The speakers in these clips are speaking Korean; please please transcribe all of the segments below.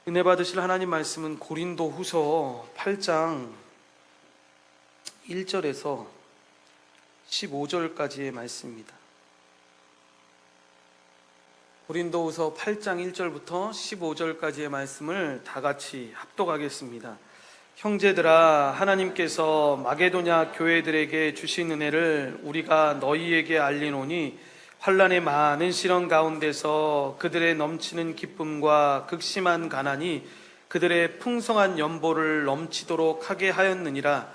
은혜 받으실 하나님 말씀은 고린도 후서 8장 1절에서 15절까지의 말씀입니다. 고린도 후서 8장 1절부터 15절까지의 말씀을 다 같이 합독하겠습니다. 형제들아, 하나님께서 마게도냐 교회들에게 주신 은혜를 우리가 너희에게 알리노니 환난의 많은 시련 가운데서 그들의 넘치는 기쁨과 극심한 가난이 그들의 풍성한 연보를 넘치도록 하게 하였느니라.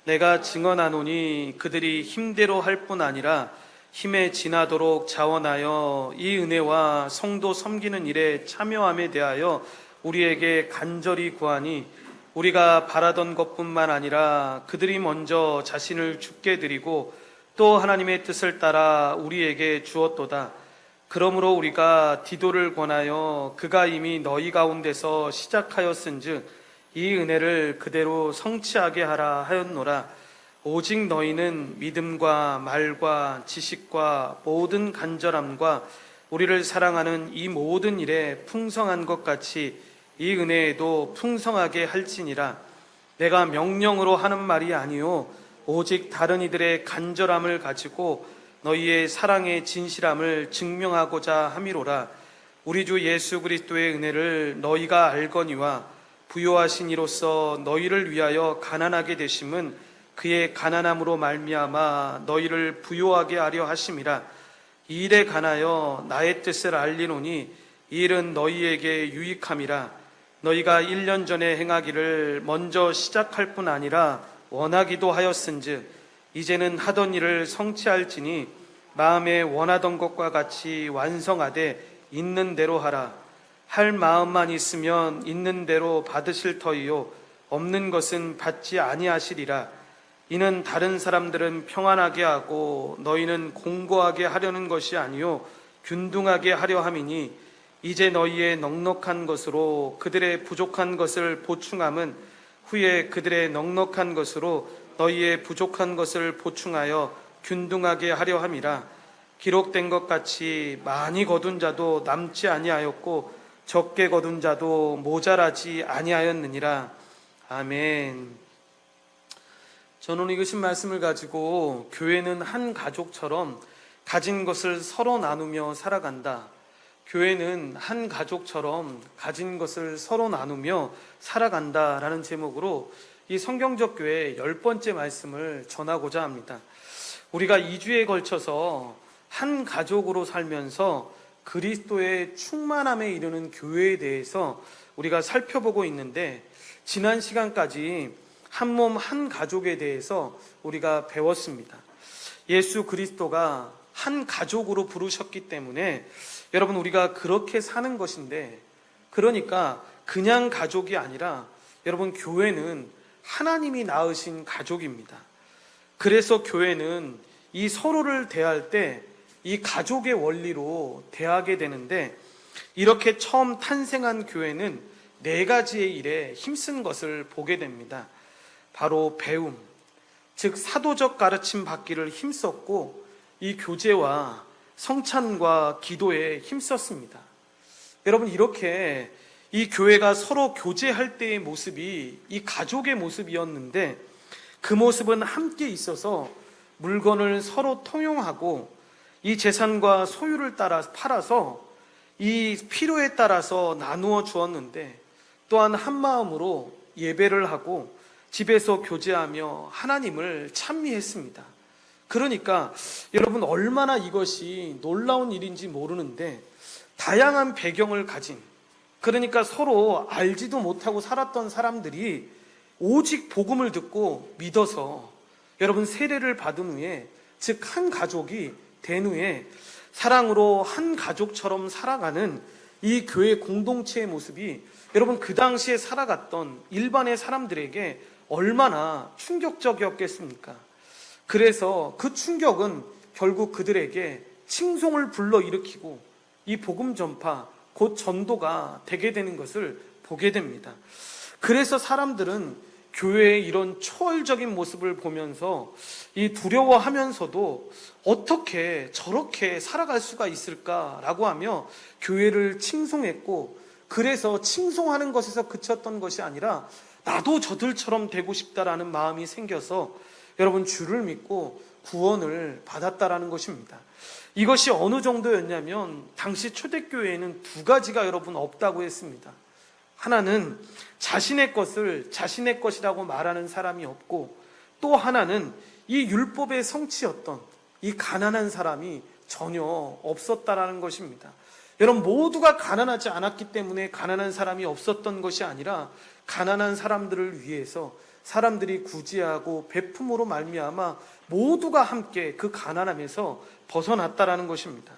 내가 증언하노니 그들이 힘대로 할 뿐 아니라 힘에 지나도록 자원하여 이 은혜와 성도 섬기는 일에 참여함에 대하여 우리에게 간절히 구하니, 우리가 바라던 것뿐만 아니라 그들이 먼저 자신을 주께 드리고 또 하나님의 뜻을 따라 우리에게 주었도다. 그러므로 우리가 디도를 권하여 그가 이미 너희 가운데서 시작하였은즉 이 은혜를 그대로 성취하게 하라 하였노라. 오직 너희는 믿음과 말과 지식과 모든 간절함과 우리를 사랑하는 이 모든 일에 풍성한 것 같이 이 은혜에도 풍성하게 할지니라. 내가 명령으로 하는 말이 아니요 오직 다른 이들의 간절함을 가지고 너희의 사랑의 진실함을 증명하고자 함이로라. 우리 주 예수 그리스도의 은혜를 너희가 알거니와 부요하신 이로써 너희를 위하여 가난하게 되심은 그의 가난함으로 말미암아 너희를 부요하게 하려 하심이라. 이 일에 관하여 나의 뜻을 알리노니 이 일은 너희에게 유익함이라. 너희가 1년 전에 행하기를 먼저 시작할 뿐 아니라 원하기도 하였은즉 이제는 하던 일을 성취할지니 마음에 원하던 것과 같이 완성하되 있는 대로 하라. 할 마음만 있으면 있는 대로 받으실 터이요 없는 것은 받지 아니하시리라. 이는 다른 사람들은 평안하게 하고 너희는 공고하게 하려는 것이 아니요 균등하게 하려 함이니, 이제 너희의 넉넉한 것으로 그들의 부족한 것을 보충함은 후에 그들의 넉넉한 것으로 너희의 부족한 것을 보충하여 균등하게 하려 함이라. 기록된 것 같이 많이 거둔 자도 남지 아니하였고 적게 거둔 자도 모자라지 아니하였느니라. 아멘. 저는 읽으신 말씀을 가지고 교회는 한 가족처럼 가진 것을 서로 나누며 살아간다. 교회는 한 가족처럼 가진 것을 서로 나누며 살아간다라는 제목으로 이 성경적 교회 10번째 말씀을 전하고자 합니다. 우리가 2주에 걸쳐서 한 가족으로 살면서 그리스도의 충만함에 이르는 교회에 대해서 우리가 살펴보고 있는데, 지난 시간까지 한 몸 한 가족에 대해서 우리가 배웠습니다. 예수 그리스도가 한 가족으로 부르셨기 때문에 여러분, 우리가 그렇게 사는 것인데, 그러니까 그냥 가족이 아니라 여러분, 교회는 하나님이 낳으신 가족입니다. 그래서 교회는 이 서로를 대할 때 이 가족의 원리로 대하게 되는데, 이렇게 처음 탄생한 교회는 4가지의 일에 힘쓴 것을 보게 됩니다. 바로 배움, 즉 사도적 가르침 받기를 힘썼고, 이 교제와 성찬과 기도에 힘썼습니다. 여러분, 이렇게 이 교회가 서로 교제할 때의 모습이 이 가족의 모습이었는데, 그 모습은 함께 있어서 물건을 서로 통용하고 이 재산과 소유를 따라 팔아서 이 필요에 따라서 나누어 주었는데, 또한 한 마음으로 예배를 하고 집에서 교제하며 하나님을 찬미했습니다. 그러니까 여러분, 얼마나 이것이 놀라운 일인지 모르는데, 다양한 배경을 가진, 그러니까 서로 알지도 못하고 살았던 사람들이 오직 복음을 듣고 믿어서 여러분 세례를 받은 후에, 즉 한 가족이 된 후에 사랑으로 한 가족처럼 살아가는 이 교회 공동체의 모습이 여러분, 그 당시에 살아갔던 일반의 사람들에게 얼마나 충격적이었겠습니까? 그래서 그 충격은 결국 그들에게 칭송을 불러일으키고 이 복음 전파, 곧 전도가 되게 되는 것을 보게 됩니다. 그래서 사람들은 교회의 이런 초월적인 모습을 보면서 이 두려워하면서도 어떻게 저렇게 살아갈 수가 있을까라고 하며 교회를 칭송했고, 그래서 칭송하는 것에서 그쳤던 것이 아니라 나도 저들처럼 되고 싶다라는 마음이 생겨서 여러분 주를 믿고 구원을 받았다라는 것입니다. 이것이 어느 정도였냐면 당시 초대교회에는 두 가지가 여러분 없다고 했습니다. 하나는 자신의 것을 자신의 것이라고 말하는 사람이 없고, 또 하나는 이 율법의 성취였던 이 가난한 사람이 전혀 없었다라는 것입니다. 여러분, 모두가 가난하지 않았기 때문에 가난한 사람이 없었던 것이 아니라 가난한 사람들을 위해서 사람들이 구제하고 베품으로 말미암아 모두가 함께 그 가난함에서 벗어났다라는 것입니다.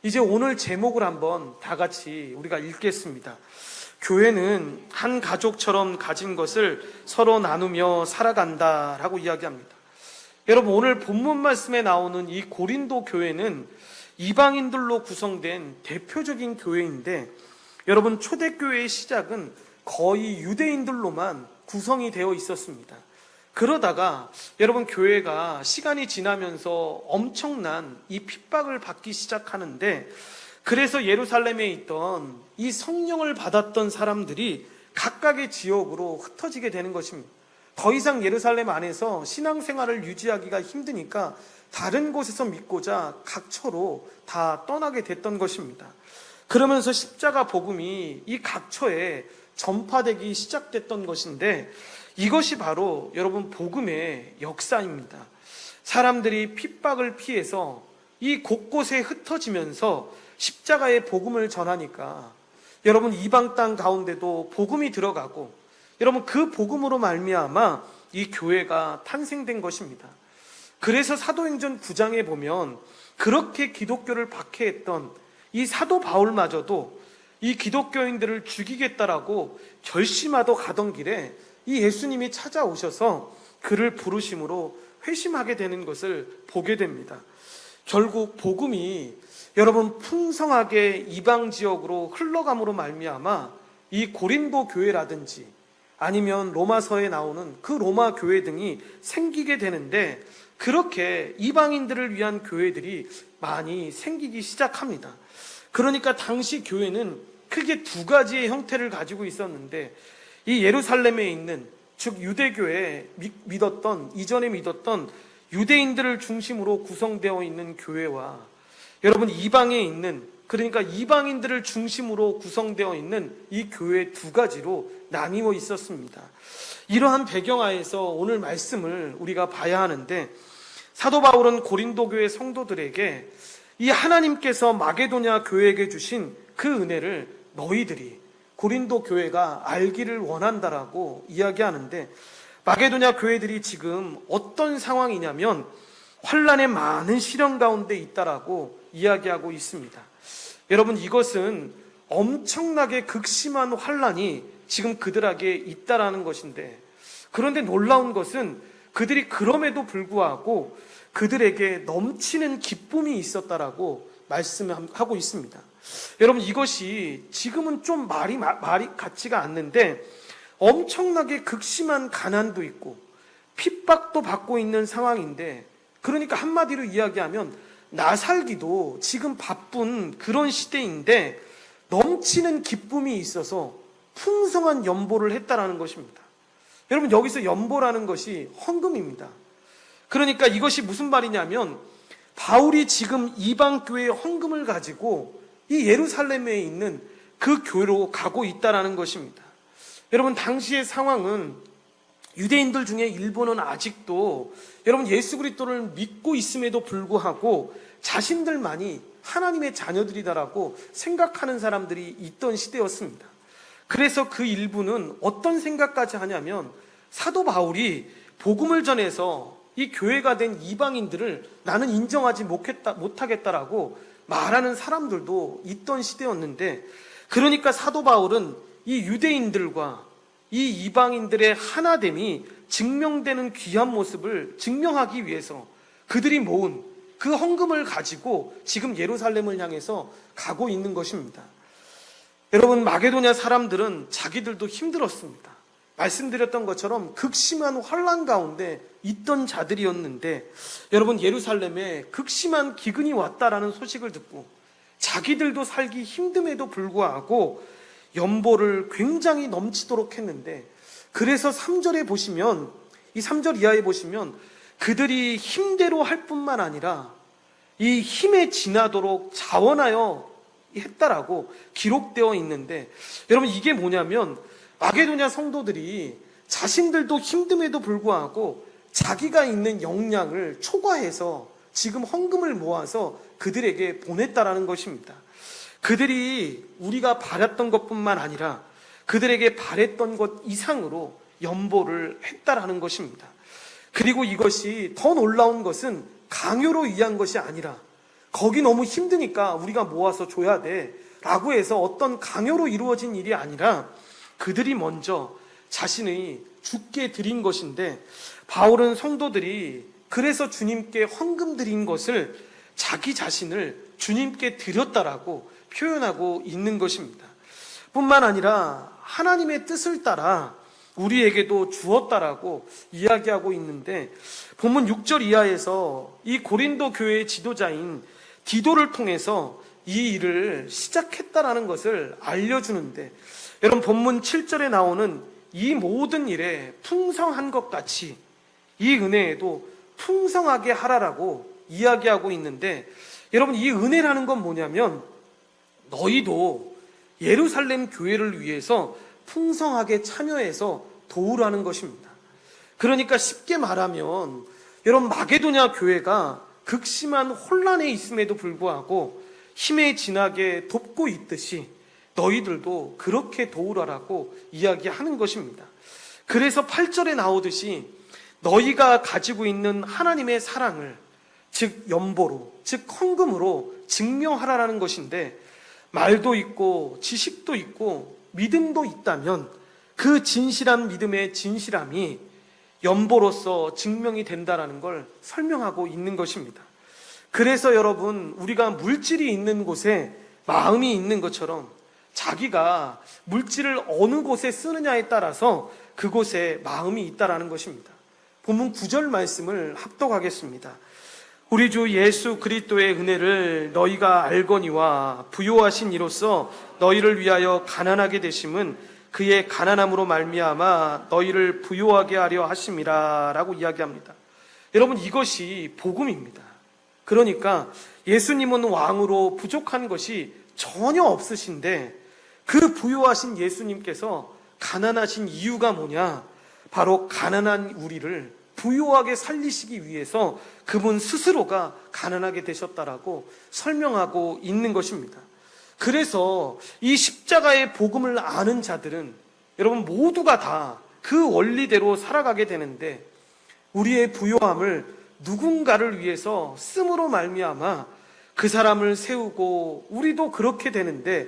이제 오늘 제목을 한번 다 같이 우리가 읽겠습니다. 교회는 한 가족처럼 가진 것을 서로 나누며 살아간다라고 이야기합니다. 여러분, 오늘 본문 말씀에 나오는 이 고린도 교회는 이방인들로 구성된 대표적인 교회인데, 여러분, 초대교회의 시작은 거의 유대인들로만 구성이 되어 있었습니다. 그러다가 여러분, 교회가 시간이 지나면서 엄청난 이 핍박을 받기 시작하는데, 그래서 예루살렘에 있던 이 성령을 받았던 사람들이 각각의 지역으로 흩어지게 되는 것입니다. 더 이상 예루살렘 안에서 신앙생활을 유지하기가 힘드니까 다른 곳에서 믿고자 각처로 다 떠나게 됐던 것입니다. 그러면서 십자가 복음이 이 각처에 전파되기 시작됐던 것인데, 이것이 바로 여러분 복음의 역사입니다. 사람들이 핍박을 피해서 이 곳곳에 흩어지면서 십자가의 복음을 전하니까 여러분 이방 땅 가운데도 복음이 들어가고, 여러분 그 복음으로 말미암아 이 교회가 탄생된 것입니다. 그래서 사도행전 9장에 보면 그렇게 기독교를 박해했던 이 사도 바울마저도 이 기독교인들을 죽이겠다라고 결심하러 가던 길에 이 예수님이 찾아오셔서 그를 부르심으로 회심하게 되는 것을 보게 됩니다. 결국 복음이 여러분 풍성하게 이방 지역으로 흘러감으로 말미암아 이 고린도 교회라든지 아니면 로마서에 나오는 그 로마 교회 등이 생기게 되는데, 그렇게 이방인들을 위한 교회들이 많이 생기기 시작합니다. 그러니까 당시 교회는 크게 두 가지의 형태를 가지고 있었는데, 이 예루살렘에 있는, 즉 유대교에 믿었던, 이전에 믿었던 유대인들을 중심으로 구성되어 있는 교회와 여러분 이방에 있는, 그러니까 이방인들을 중심으로 구성되어 있는 이 교회 두 가지로 나뉘어 있었습니다. 이러한 배경하에서 오늘 말씀을 우리가 봐야 하는데, 사도 바울은 고린도 교회 성도들에게 이 하나님께서 마게도냐 교회에게 주신 그 은혜를 너희들이, 고린도 교회가 알기를 원한다라고 이야기하는데, 마게도냐 교회들이 지금 어떤 상황이냐면 환난의 많은 시련 가운데 있다라고 이야기하고 있습니다. 여러분, 이것은 엄청나게 극심한 환난이 지금 그들에게 있다라는 것인데, 그런데 놀라운 것은 그들이 그럼에도 불구하고 그들에게 넘치는 기쁨이 있었다라고 말씀하고 있습니다. 여러분, 이것이 지금은 좀 말이 같지가 않는데, 엄청나게 극심한 가난도 있고 핍박도 받고 있는 상황인데, 그러니까 한마디로 이야기하면 나 살기도 지금 바쁜 그런 시대인데 넘치는 기쁨이 있어서 풍성한 연보를 했다라는 것입니다. 여러분, 여기서 연보라는 것이 헌금입니다. 그러니까 이것이 무슨 말이냐면, 바울이 지금 이방 교회의 헌금을 가지고 이 예루살렘에 있는 그 교회로 가고 있다라는 것입니다. 여러분, 당시의 상황은 유대인들 중에 일부는 아직도 여러분 예수 그리스도를 믿고 있음에도 불구하고 자신들만이 하나님의 자녀들이다라고 생각하는 사람들이 있던 시대였습니다. 그래서 그 일부는 어떤 생각까지 하냐면, 사도 바울이 복음을 전해서 이 교회가 된 이방인들을 나는 인정하지 못하겠다라고 말하는 사람들도 있던 시대였는데, 그러니까 사도 바울은 이 유대인들과 이 이방인들의 하나됨이 증명되는 귀한 모습을 증명하기 위해서 그들이 모은 그 헌금을 가지고 지금 예루살렘을 향해서 가고 있는 것입니다. 여러분, 마게도냐 사람들은 자기들도 힘들었습니다. 말씀드렸던 것처럼 극심한 환난 가운데 있던 자들이었는데, 여러분 예루살렘에 극심한 기근이 왔다라는 소식을 듣고 자기들도 살기 힘듦에도 불구하고 연보를 굉장히 넘치도록 했는데, 그래서 3절에 보시면, 이 3절 이하에 보시면 그들이 힘대로 할 뿐만 아니라 이 힘에 지나도록 자원하여 했다라고 기록되어 있는데, 여러분 이게 뭐냐면 마게도냐 성도들이 자신들도 힘듦에도 불구하고 자기가 있는 역량을 초과해서 지금 헌금을 모아서 그들에게 보냈다라는 것입니다. 그들이 우리가 바랐던 것뿐만 아니라 그들에게 바랬던 것 이상으로 연보를 했다라는 것입니다. 그리고 이것이 더 놀라운 것은 강요로 위한 것이 아니라, 거기 너무 힘드니까 우리가 모아서 줘야 돼 라고 해서 어떤 강요로 이루어진 일이 아니라 그들이 먼저 자신의 주께 드린 것인데, 바울은 성도들이 그래서 주님께 헌금 드린 것을 자기 자신을 주님께 드렸다라고 표현하고 있는 것입니다. 뿐만 아니라 하나님의 뜻을 따라 우리에게도 주었다라고 이야기하고 있는데, 본문 6절 이하에서 이 고린도 교회의 지도자인 디도를 통해서 이 일을 시작했다라는 것을 알려주는데, 여러분 본문 7절에 나오는 이 모든 일에 풍성한 것 같이 이 은혜에도 풍성하게 하라라고 이야기하고 있는데, 여러분 이 은혜라는 건 뭐냐면 너희도 예루살렘 교회를 위해서 풍성하게 참여해서 도우라는 것입니다. 그러니까 쉽게 말하면 여러분 마게도냐 교회가 극심한 혼란에 있음에도 불구하고 힘에 지나게 돕고 있듯이 너희들도 그렇게 도우라라고 이야기하는 것입니다. 그래서 8절에 나오듯이 너희가 가지고 있는 하나님의 사랑을 즉 연보로, 즉 헌금으로 증명하라라는 것인데, 말도 있고 지식도 있고 믿음도 있다면 그 진실한 믿음의 진실함이 연보로서 증명이 된다라는 걸 설명하고 있는 것입니다. 그래서 여러분 우리가 물질이 있는 곳에 마음이 있는 것처럼 자기가 물질을 어느 곳에 쓰느냐에 따라서 그곳에 마음이 있다라는 것입니다. 본문 9절 말씀을 합독하겠습니다. 우리 주 예수 그리스도의 은혜를 너희가 알거니와 부요하신 이로써 너희를 위하여 가난하게 되심은 그의 가난함으로 말미암아 너희를 부요하게 하려 하심이라 라고 이야기합니다. 여러분 이것이 복음입니다. 그러니까 예수님은 왕으로 부족한 것이 전혀 없으신데 그 부요하신 예수님께서 가난하신 이유가 뭐냐? 바로 가난한 우리를 부유하게 살리시기 위해서 그분 스스로가 가난하게 되셨다라고 설명하고 있는 것입니다. 그래서 이 십자가의 복음을 아는 자들은 여러분 모두가 다 그 원리대로 살아가게 되는데, 우리의 부요함을 누군가를 위해서 씀으로 말미암아 그 사람을 세우고 우리도 그렇게 되는데,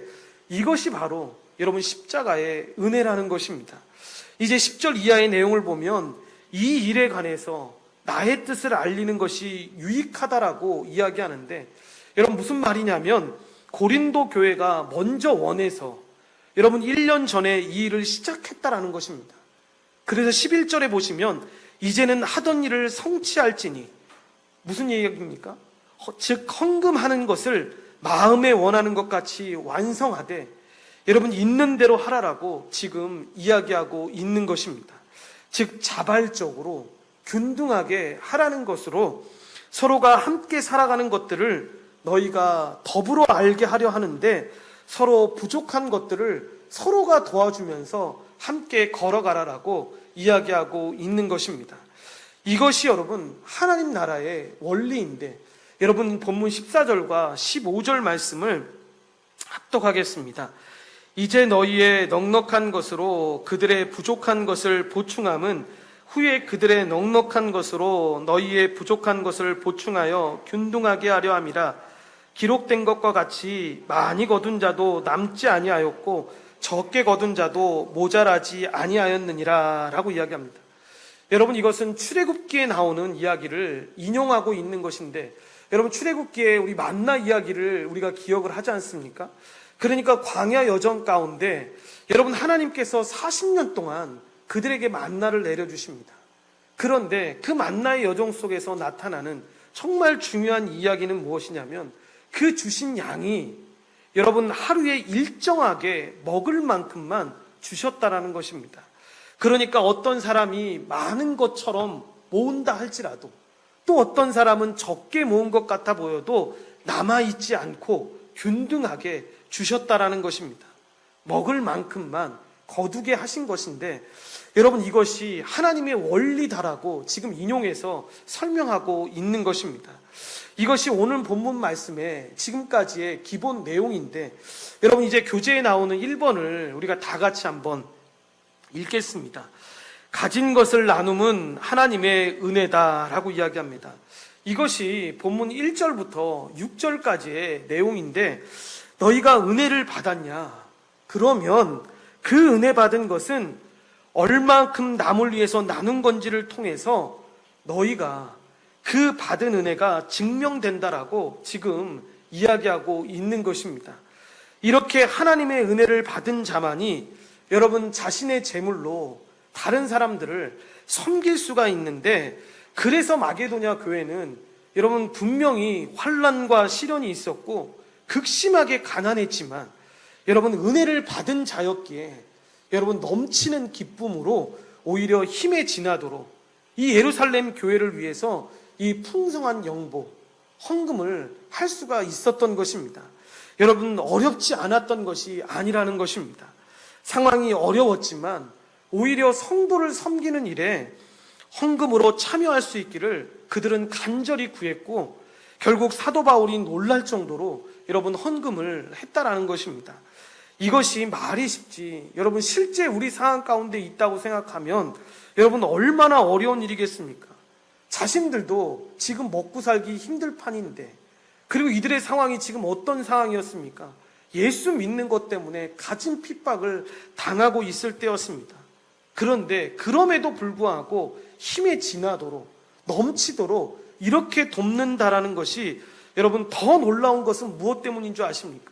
이것이 바로 여러분 십자가의 은혜라는 것입니다. 이제 10절 이하의 내용을 보면 이 일에 관해서 나의 뜻을 알리는 것이 유익하다라고 이야기하는데, 여러분 무슨 말이냐면 고린도 교회가 먼저 원해서 여러분 1년 전에 이 일을 시작했다라는 것입니다. 그래서 11절에 보시면 이제는 하던 일을 성취할지니, 무슨 얘기입니까? 즉 헌금하는 것을 마음에 원하는 것 같이 완성하되 여러분 있는 대로 하라라고 지금 이야기하고 있는 것입니다. 즉 자발적으로 균등하게 하라는 것으로 서로가 함께 살아가는 것들을 너희가 더불어 알게 하려 하는데, 서로 부족한 것들을 서로가 도와주면서 함께 걸어가라라고 이야기하고 있는 것입니다. 이것이 여러분 하나님 나라의 원리인데, 여러분 본문 14절과 15절 말씀을 합독하겠습니다. 이제 너희의 넉넉한 것으로 그들의 부족한 것을 보충함은 후에 그들의 넉넉한 것으로 너희의 부족한 것을 보충하여 균등하게 하려 함이라. 기록된 것과 같이 많이 거둔 자도 남지 아니하였고 적게 거둔 자도 모자라지 아니하였느니라 라고 이야기합니다. 여러분 이것은 출애굽기에 나오는 이야기를 인용하고 있는 것인데, 여러분 출애굽기에 우리 만나 이야기를 우리가 기억을 하지 않습니까? 그러니까 광야 여정 가운데 여러분 하나님께서 40년 동안 그들에게 만나를 내려주십니다. 그런데 그 만나의 여정 속에서 나타나는 정말 중요한 이야기는 무엇이냐면, 그 주신 양이 여러분 하루에 일정하게 먹을 만큼만 주셨다라는 것입니다. 그러니까 어떤 사람이 많은 것처럼 모은다 할지라도 또 어떤 사람은 적게 모은 것 같아 보여도 남아있지 않고 균등하게 주셨다라는 것입니다. 먹을 만큼만 거두게 하신 것인데 여러분 이것이 하나님의 원리다라고 지금 인용해서 설명하고 있는 것입니다. 이것이 오늘 본문 말씀의 지금까지의 기본 내용인데 여러분 이제 교재에 나오는 1번을 우리가 다 같이 한번 읽겠습니다. 가진 것을 나눔은 하나님의 은혜다라고 이야기합니다. 이것이 본문 1절부터 6절까지의 내용인데 너희가 은혜를 받았냐? 그러면 그 은혜 받은 것은 얼만큼 남을 위해서 나눈 건지를 통해서 너희가 그 받은 은혜가 증명된다라고 지금 이야기하고 있는 것입니다. 이렇게 하나님의 은혜를 받은 자만이 여러분 자신의 재물로 다른 사람들을 섬길 수가 있는데 그래서 마게도냐 교회는 여러분 분명히 환난과 시련이 있었고 극심하게 가난했지만 여러분 은혜를 받은 자였기에 여러분 넘치는 기쁨으로 오히려 힘에 지나도록 이 예루살렘 교회를 위해서 이 풍성한 영보, 헌금을 할 수가 있었던 것입니다. 여러분 어렵지 않았던 것이 아니라는 것입니다. 상황이 어려웠지만 오히려 성도를 섬기는 일에 헌금으로 참여할 수 있기를 그들은 간절히 구했고 결국 사도 바울이 놀랄 정도로 여러분 헌금을 했다라는 것입니다. 이것이 말이 쉽지 여러분 실제 우리 상황 가운데 있다고 생각하면 여러분 얼마나 어려운 일이겠습니까? 자신들도 지금 먹고 살기 힘들 판인데 그리고 이들의 상황이 지금 어떤 상황이었습니까? 예수 믿는 것 때문에 가진 핍박을 당하고 있을 때였습니다. 그런데 그럼에도 불구하고 힘에 지나도록 넘치도록 이렇게 돕는다라는 것이 여러분 더 놀라운 것은 무엇 때문인 줄 아십니까?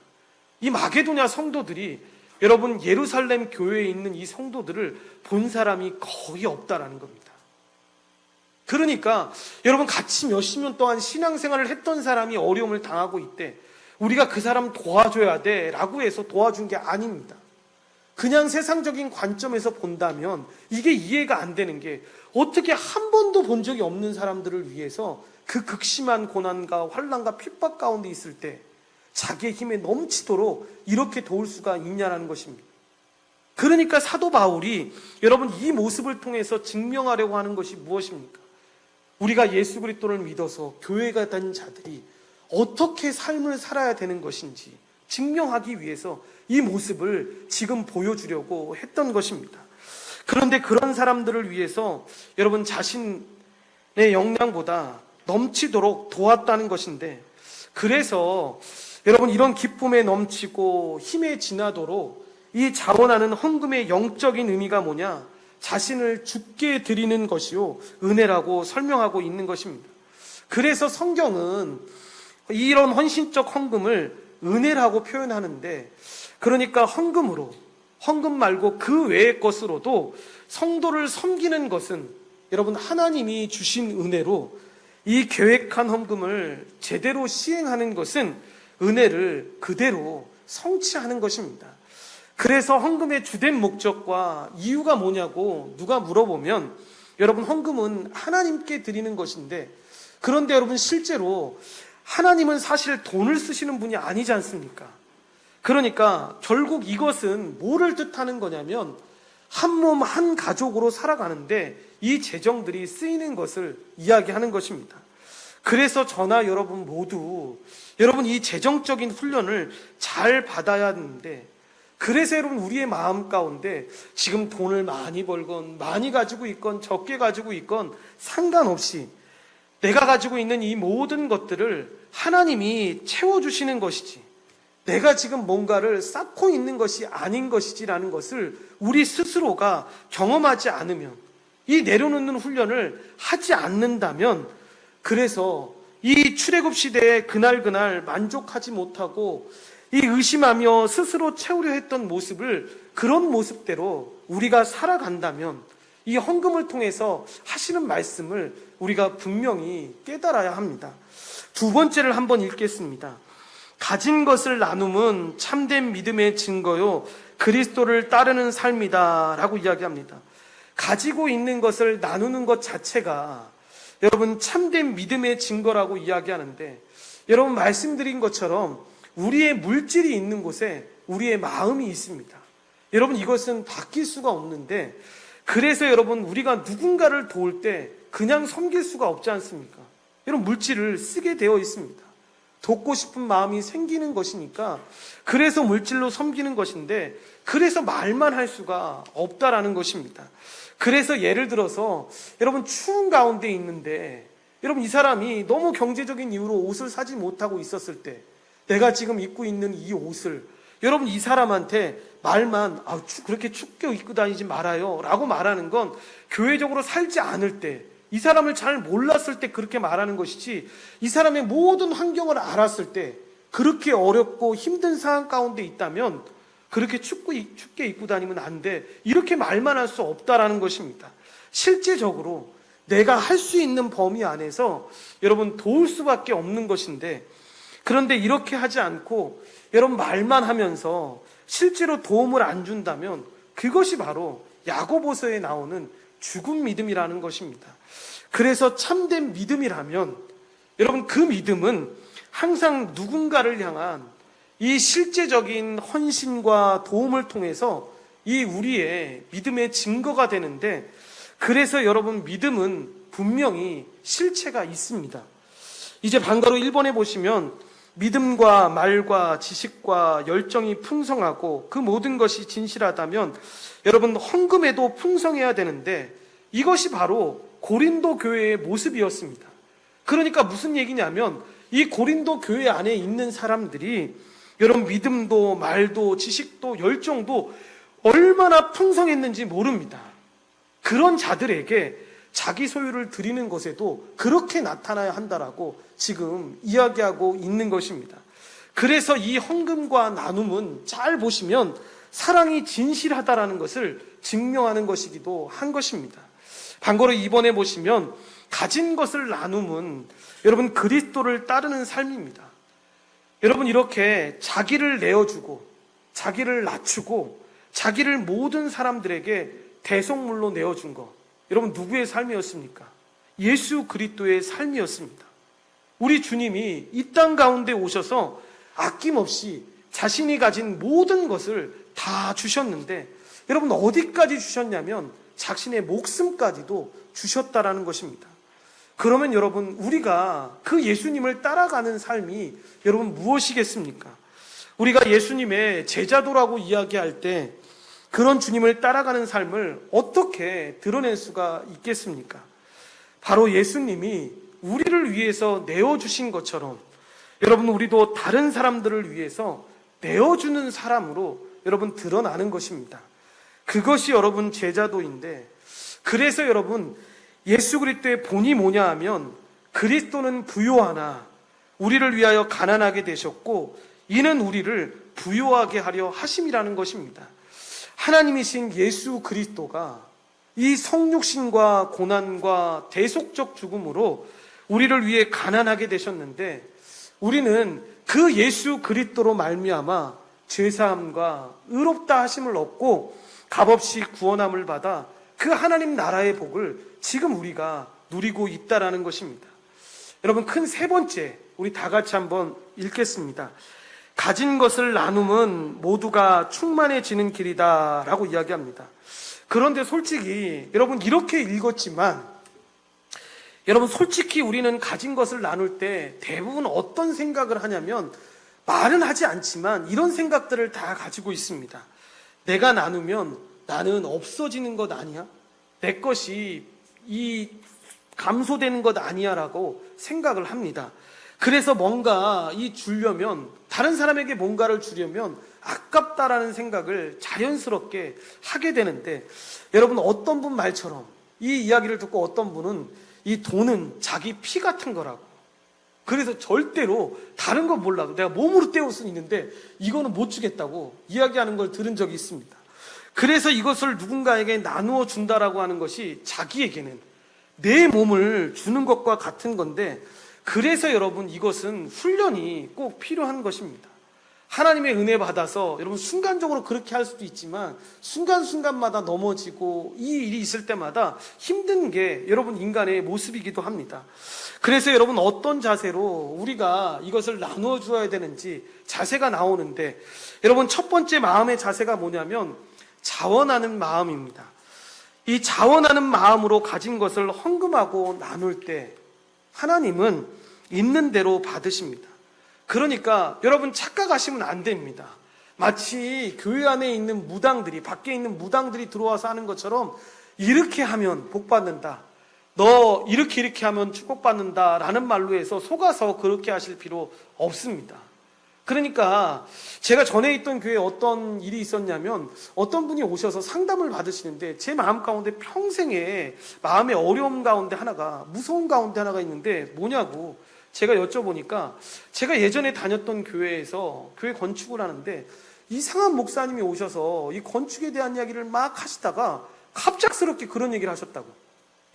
이 마게도냐 성도들이 여러분 예루살렘 교회에 있는 이 성도들을 본 사람이 거의 없다라는 겁니다. 그러니까 여러분 같이 몇십 년 동안 신앙생활을 했던 사람이 어려움을 당하고 있대 우리가 그 사람 도와줘야 돼 라고 해서 도와준 게 아닙니다. 그냥 세상적인 관점에서 본다면 이게 이해가 안 되는 게 어떻게 한 번도 본 적이 없는 사람들을 위해서 그 극심한 고난과 환난과 핍박 가운데 있을 때 자기의 힘에 넘치도록 이렇게 도울 수가 있냐는 것입니다. 그러니까 사도 바울이 여러분 이 모습을 통해서 증명하려고 하는 것이 무엇입니까? 우리가 예수 그리스도를 믿어서 교회가 된 자들이 어떻게 삶을 살아야 되는 것인지 증명하기 위해서 이 모습을 지금 보여주려고 했던 것입니다. 그런데 그런 사람들을 위해서 여러분 자신의 역량보다 넘치도록 도왔다는 것인데 그래서 여러분 이런 기쁨에 넘치고 힘에 지나도록 이 자원하는 헌금의 영적인 의미가 뭐냐? 자신을 주께 드리는 것이요 은혜라고 설명하고 있는 것입니다. 그래서 성경은 이런 헌신적 헌금을 은혜라고 표현하는데 그러니까 헌금 말고 그 외의 것으로도 성도를 섬기는 것은 여러분 하나님이 주신 은혜로 이 계획한 헌금을 제대로 시행하는 것은 은혜를 그대로 성취하는 것입니다. 그래서 헌금의 주된 목적과 이유가 뭐냐고 누가 물어보면 여러분 헌금은 하나님께 드리는 것인데 그런데 여러분 실제로 하나님은 사실 돈을 쓰시는 분이 아니지 않습니까? 그러니까 결국 이것은 뭐를 뜻하는 거냐면 한 몸 한 가족으로 살아가는데 이 재정들이 쓰이는 것을 이야기하는 것입니다. 그래서 저나 여러분 모두 여러분 이 재정적인 훈련을 잘 받아야 하는데 그래서 여러분 우리의 마음 가운데 지금 돈을 많이 벌건 많이 가지고 있건 적게 가지고 있건 상관없이 내가 가지고 있는 이 모든 것들을 하나님이 채워주시는 것이지 내가 지금 뭔가를 쌓고 있는 것이 아닌 것이지라는 것을 우리 스스로가 경험하지 않으면 이 내려놓는 훈련을 하지 않는다면 그래서 이 출애굽 시대에 그날 만족하지 못하고 이 의심하며 스스로 채우려 했던 모습을 그런 모습대로 우리가 살아간다면 이 헌금을 통해서 하시는 말씀을 우리가 분명히 깨달아야 합니다. 두 번째를 한번 읽겠습니다. 가진 것을 나눔은 참된 믿음의 증거요 그리스도를 따르는 삶이다 라고 이야기합니다. 가지고 있는 것을 나누는 것 자체가 여러분 참된 믿음의 증거라고 이야기하는데, 여러분 말씀드린 것처럼 우리의 물질이 있는 곳에 우리의 마음이 있습니다. 여러분 이것은 바뀔 수가 없는데, 그래서 여러분 우리가 누군가를 도울 때 그냥 섬길 수가 없지 않습니까? 여러분 물질을 쓰게 되어 있습니다. 돕고 싶은 마음이 생기는 것이니까, 그래서 물질로 섬기는 것인데, 그래서 말만 할 수가 없다라는 것입니다. 그래서 예를 들어서 여러분 추운 가운데 있는데, 여러분 이 사람이 너무 경제적인 이유로 옷을 사지 못하고 있었을 때, 내가 지금 입고 있는 이 옷을 여러분 이 사람한테 말만 그렇게 춥게 입고 다니지 말아요 라고 말하는 건 교회적으로 살지 않을 때, 이 사람을 잘 몰랐을 때 그렇게 말하는 것이지, 이 사람의 모든 환경을 알았을 때 그렇게 어렵고 힘든 상황 가운데 있다면 그렇게 춥게 입고 다니면 안 돼, 이렇게 말만 할 수 없다라는 것입니다. 실제적으로 내가 할 수 있는 범위 안에서 여러분 도울 수밖에 없는 것인데, 그런데 이렇게 하지 않고 여러분 말만 하면서 실제로 도움을 안 준다면 그것이 바로 야고보서에 나오는 죽은 믿음이라는 것입니다. 그래서 참된 믿음이라면 여러분 그 믿음은 항상 누군가를 향한 이 실제적인 헌신과 도움을 통해서 이 우리의 믿음의 증거가 되는데, 그래서 여러분 믿음은 분명히 실체가 있습니다. 이제 방가로 1번에 보시면 믿음과 말과 지식과 열정이 풍성하고 그 모든 것이 진실하다면 여러분 헌금에도 풍성해야 되는데, 이것이 바로 고린도 교회의 모습이었습니다. 그러니까 무슨 얘기냐면 이 고린도 교회 안에 있는 사람들이 여러분 믿음도 말도 지식도 열정도 얼마나 풍성했는지 모릅니다. 그런 자들에게 자기 소유를 드리는 것에도 그렇게 나타나야 한다라고 지금 이야기하고 있는 것입니다. 그래서 이 헌금과 나눔은 잘 보시면 사랑이 진실하다라는 것을 증명하는 것이기도 한 것입니다. 반거로 2번에 보시면 가진 것을 나눔은 여러분 그리스도를 따르는 삶입니다. 여러분 이렇게 자기를 내어주고 자기를 낮추고 자기를 모든 사람들에게 대속물로 내어준 것, 여러분 누구의 삶이었습니까? 예수 그리스도의 삶이었습니다. 우리 주님이 이 땅 가운데 오셔서 아낌없이 자신이 가진 모든 것을 다 주셨는데, 여러분 어디까지 주셨냐면 자신의 목숨까지도 주셨다라는 것입니다. 그러면 여러분 우리가 그 예수님을 따라가는 삶이 여러분 무엇이겠습니까? 우리가 예수님의 제자도라고 이야기할 때 그런 주님을 따라가는 삶을 어떻게 드러낼 수가 있겠습니까? 바로 예수님이 우리를 위해서 내어주신 것처럼 여러분 우리도 다른 사람들을 위해서 내어주는 사람으로 여러분 드러나는 것입니다. 그것이 여러분 제자도인데, 그래서 여러분 예수 그리스도의 본이 뭐냐 하면 그리스도는 부요하나 우리를 위하여 가난하게 되셨고 이는 우리를 부요하게 하려 하심이라는 것입니다. 하나님이신 예수 그리스도가 이 성육신과 고난과 대속적 죽음으로 우리를 위해 가난하게 되셨는데, 우리는 그 예수 그리스도로 말미암아 죄사함과 의롭다 하심을 얻고 값없이 구원함을 받아 그 하나님 나라의 복을 지금 우리가 누리고 있다라는 것입니다. 여러분 큰 세 번째 우리 다 같이 한번 읽겠습니다. 가진 것을 나눔은 모두가 충만해지는 길이다 라고 이야기합니다. 그런데 솔직히 여러분 이렇게 읽었지만, 여러분 솔직히 우리는 가진 것을 나눌 때 대부분 어떤 생각을 하냐면, 말은 하지 않지만 이런 생각들을 다 가지고 있습니다. 내가 나누면 나는 없어지는 것 아니야? 내 것이 감소되는 것 아니야? 라고 생각을 합니다. 그래서 뭔가 주려면, 다른 사람에게 뭔가를 주려면 아깝다라는 생각을 자연스럽게 하게 되는데, 여러분 어떤 분 말처럼 이 이야기를 듣고 어떤 분은 이 돈은 자기 피 같은 거라고, 그래서 절대로 다른 건 몰라도 내가 몸으로 때울 수는 있는데 이거는 못 주겠다고 이야기하는 걸 들은 적이 있습니다. 그래서 이것을 누군가에게 나누어 준다라고 하는 것이 자기에게는 내 몸을 주는 것과 같은 건데, 그래서 여러분 이것은 훈련이 꼭 필요한 것입니다. 하나님의 은혜 받아서 여러분 순간적으로 그렇게 할 수도 있지만 순간순간마다 넘어지고 이 일이 있을 때마다 힘든 게 여러분 인간의 모습이기도 합니다. 그래서 여러분 어떤 자세로 우리가 이것을 나누어 주어야 되는지 자세가 나오는데, 여러분 첫 번째 마음의 자세가 뭐냐면 자원하는 마음입니다. 이 자원하는 마음으로 가진 것을 헌금하고 나눌 때 하나님은 있는 대로 받으십니다. 그러니까 여러분 착각하시면 안 됩니다. 마치 교회 안에 있는 무당들이, 밖에 있는 무당들이 들어와서 하는 것처럼 이렇게 하면 복 받는다, 너 이렇게 하면 축복받는다 라는 말로 해서 속아서 그렇게 하실 필요 없습니다. 그러니까 제가 전에 있던 교회에 어떤 일이 있었냐면, 어떤 분이 오셔서 상담을 받으시는데 제 마음 가운데 평생에 마음의 어려움 가운데 하나가, 무서운 가운데 하나가 있는데 뭐냐고 제가 여쭤보니까, 제가 예전에 다녔던 교회에서 교회 건축을 하는데 이상한 목사님이 오셔서 이 건축에 대한 이야기를 막 하시다가 갑작스럽게 그런 얘기를 하셨다고.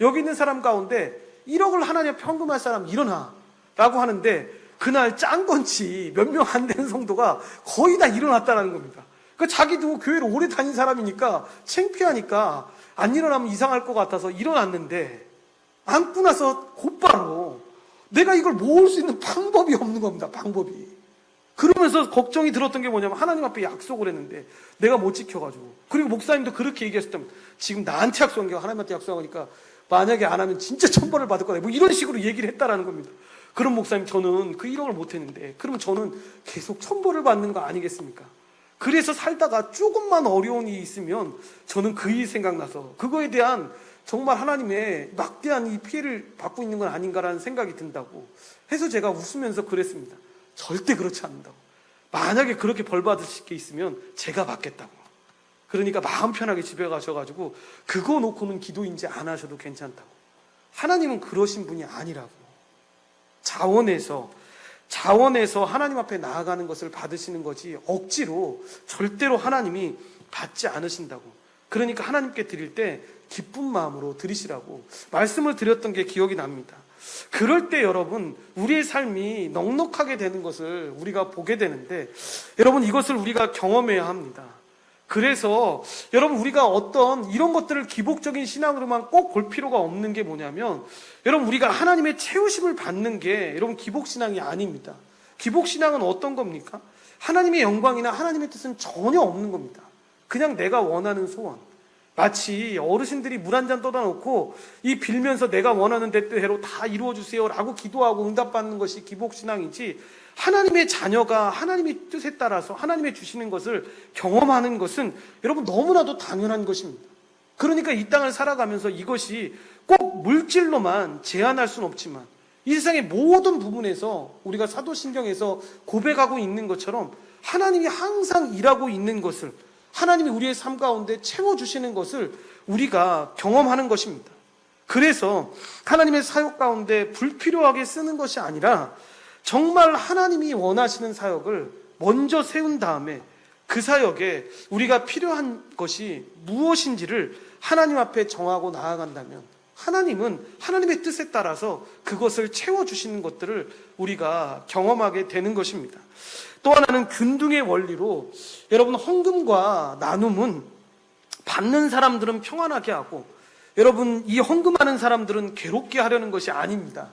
여기 있는 사람 가운데 1억을 하나님 앞에 헌금할 사람 일어나 라고 하는데, 그날 짠 건지 몇 명 안 되는 성도가 거의 다 일어났다는 겁니다. 그러니까 자기도 교회를 오래 다닌 사람이니까 창피하니까 안 일어나면 이상할 것 같아서 일어났는데, 앉고 나서 곧바로 내가 이걸 모을 수 있는 방법이 없는 겁니다. 방법이. 그러면서 걱정이 들었던 게 뭐냐면, 하나님 앞에 약속을 했는데 내가 못 지켜가지고, 그리고 목사님도 그렇게 얘기했을 때 지금 나한테 약속한 게 하나님한테 약속하니까 만약에 안 하면 진짜 천벌을 받을 거다, 뭐 이런 식으로 얘기를 했다라는 겁니다. 그럼 목사님, 저는 그 1억을 못 했는데 그러면 저는 계속 천벌을 받는 거 아니겠습니까? 그래서 살다가 조금만 어려운 일이 있으면 저는 그 일 생각나서 그거에 대한 정말 하나님의 막대한 이 피해를 받고 있는 건 아닌가라는 생각이 든다고 해서 제가 웃으면서 그랬습니다. 절대 그렇지 않는다고. 만약에 그렇게 벌 받으실 게 있으면 제가 받겠다고. 그러니까 마음 편하게 집에 가셔가지고 그거 놓고는 기도 이제 안 하셔도 괜찮다고. 하나님은 그러신 분이 아니라고. 자원해서 하나님 앞에 나아가는 것을 받으시는 거지, 억지로 절대로 하나님이 받지 않으신다고. 그러니까 하나님께 드릴 때 기쁜 마음으로 드리시라고 말씀을 드렸던 게 기억이 납니다. 그럴 때 여러분 우리의 삶이 넉넉하게 되는 것을 우리가 보게 되는데, 여러분 이것을 우리가 경험해야 합니다. 그래서 여러분 우리가 어떤 이런 것들을 기복적인 신앙으로만 꼭 볼 필요가 없는 게 뭐냐면, 여러분 우리가 하나님의 채우심을 받는 게 여러분 기복신앙이 아닙니다. 기복신앙은 어떤 겁니까? 하나님의 영광이나 하나님의 뜻은 전혀 없는 겁니다. 그냥 내가 원하는 소원, 마치 어르신들이 물 한 잔 떠다 놓고 이 빌면서 내가 원하는 대로 다 이루어주세요 라고 기도하고 응답받는 것이 기복신앙이지, 하나님의 자녀가 하나님의 뜻에 따라서 하나님의 주시는 것을 경험하는 것은 여러분 너무나도 당연한 것입니다. 그러니까 이 땅을 살아가면서 이것이 꼭 물질로만 제한할 수는 없지만 이 세상의 모든 부분에서 우리가 사도신경에서 고백하고 있는 것처럼 하나님이 항상 일하고 있는 것을, 하나님이 우리의 삶 가운데 채워주시는 것을 우리가 경험하는 것입니다. 그래서 하나님의 사역 가운데 불필요하게 쓰는 것이 아니라 정말 하나님이 원하시는 사역을 먼저 세운 다음에 그 사역에 우리가 필요한 것이 무엇인지를 하나님 앞에 정하고 나아간다면 하나님은 하나님의 뜻에 따라서 그것을 채워주시는 것들을 우리가 경험하게 되는 것입니다. 또 하나는 균등의 원리로, 여러분 헌금과 나눔은 받는 사람들은 평안하게 하고 여러분 이 헌금하는 사람들은 괴롭게 하려는 것이 아닙니다.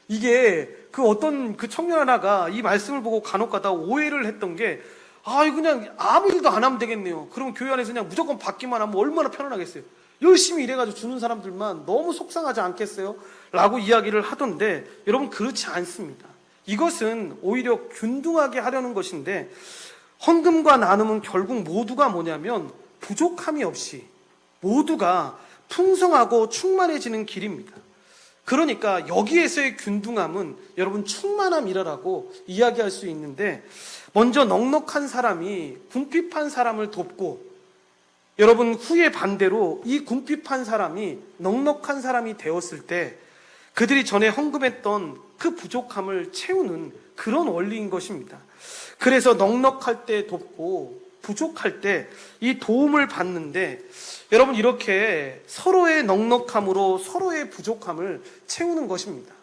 이게 어떤 청년 하나가 이 말씀을 보고 간혹가다 오해를 했던 게, 이거 그냥 아무 일도 안 하면 되겠네요. 그러면 교회 안에서 그냥 무조건 받기만 하면 얼마나 편안하겠어요. 열심히 일해가지고 주는 사람들만 너무 속상하지 않겠어요? 라고 이야기를 하던데, 여러분 그렇지 않습니다. 이것은 오히려 균등하게 하려는 것인데, 헌금과 나눔은 결국 모두가 뭐냐면 부족함이 없이 모두가 풍성하고 충만해지는 길입니다. 그러니까 여기에서의 균등함은 여러분 충만함이라고 이야기할 수 있는데, 먼저 넉넉한 사람이 궁핍한 사람을 돕고, 여러분 후에 반대로 이 궁핍한 사람이 넉넉한 사람이 되었을 때 그들이 전에 헌금했던 그 부족함을 채우는 그런 원리인 것입니다. 그래서 넉넉할 때 돕고 부족할 때 이 도움을 받는데, 여러분 이렇게 서로의 넉넉함으로 서로의 부족함을 채우는 것입니다.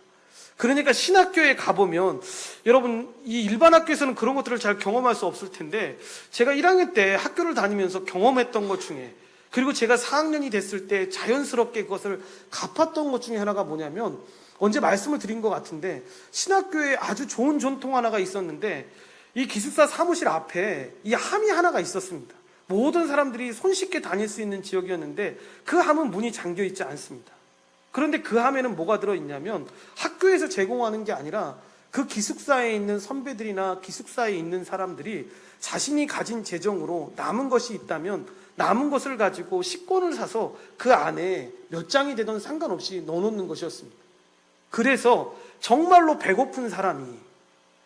그러니까 신학교에 가보면 여러분 이 일반 학교에서는 그런 것들을 잘 경험할 수 없을 텐데 제가 1학년 때 학교를 다니면서 경험했던 것 중에 그리고 제가 4학년이 됐을 때 자연스럽게 그것을 갚았던 것 중에 하나가 뭐냐면 언제 말씀을 드린 것 같은데 신학교에 아주 좋은 전통 하나가 있었는데 이 기숙사 사무실 앞에 이 함이 하나가 있었습니다. 모든 사람들이 손쉽게 다닐 수 있는 지역이었는데 그 함은 문이 잠겨 있지 않습니다. 그런데 그 함에는 뭐가 들어있냐면 학교에서 제공하는 게 아니라 그 기숙사에 있는 선배들이나 기숙사에 있는 사람들이 자신이 가진 재정으로 남은 것이 있다면 남은 것을 가지고 식권을 사서 그 안에 몇 장이 되든 상관없이 넣어놓는 것이었습니다. 그래서 정말로 배고픈 사람이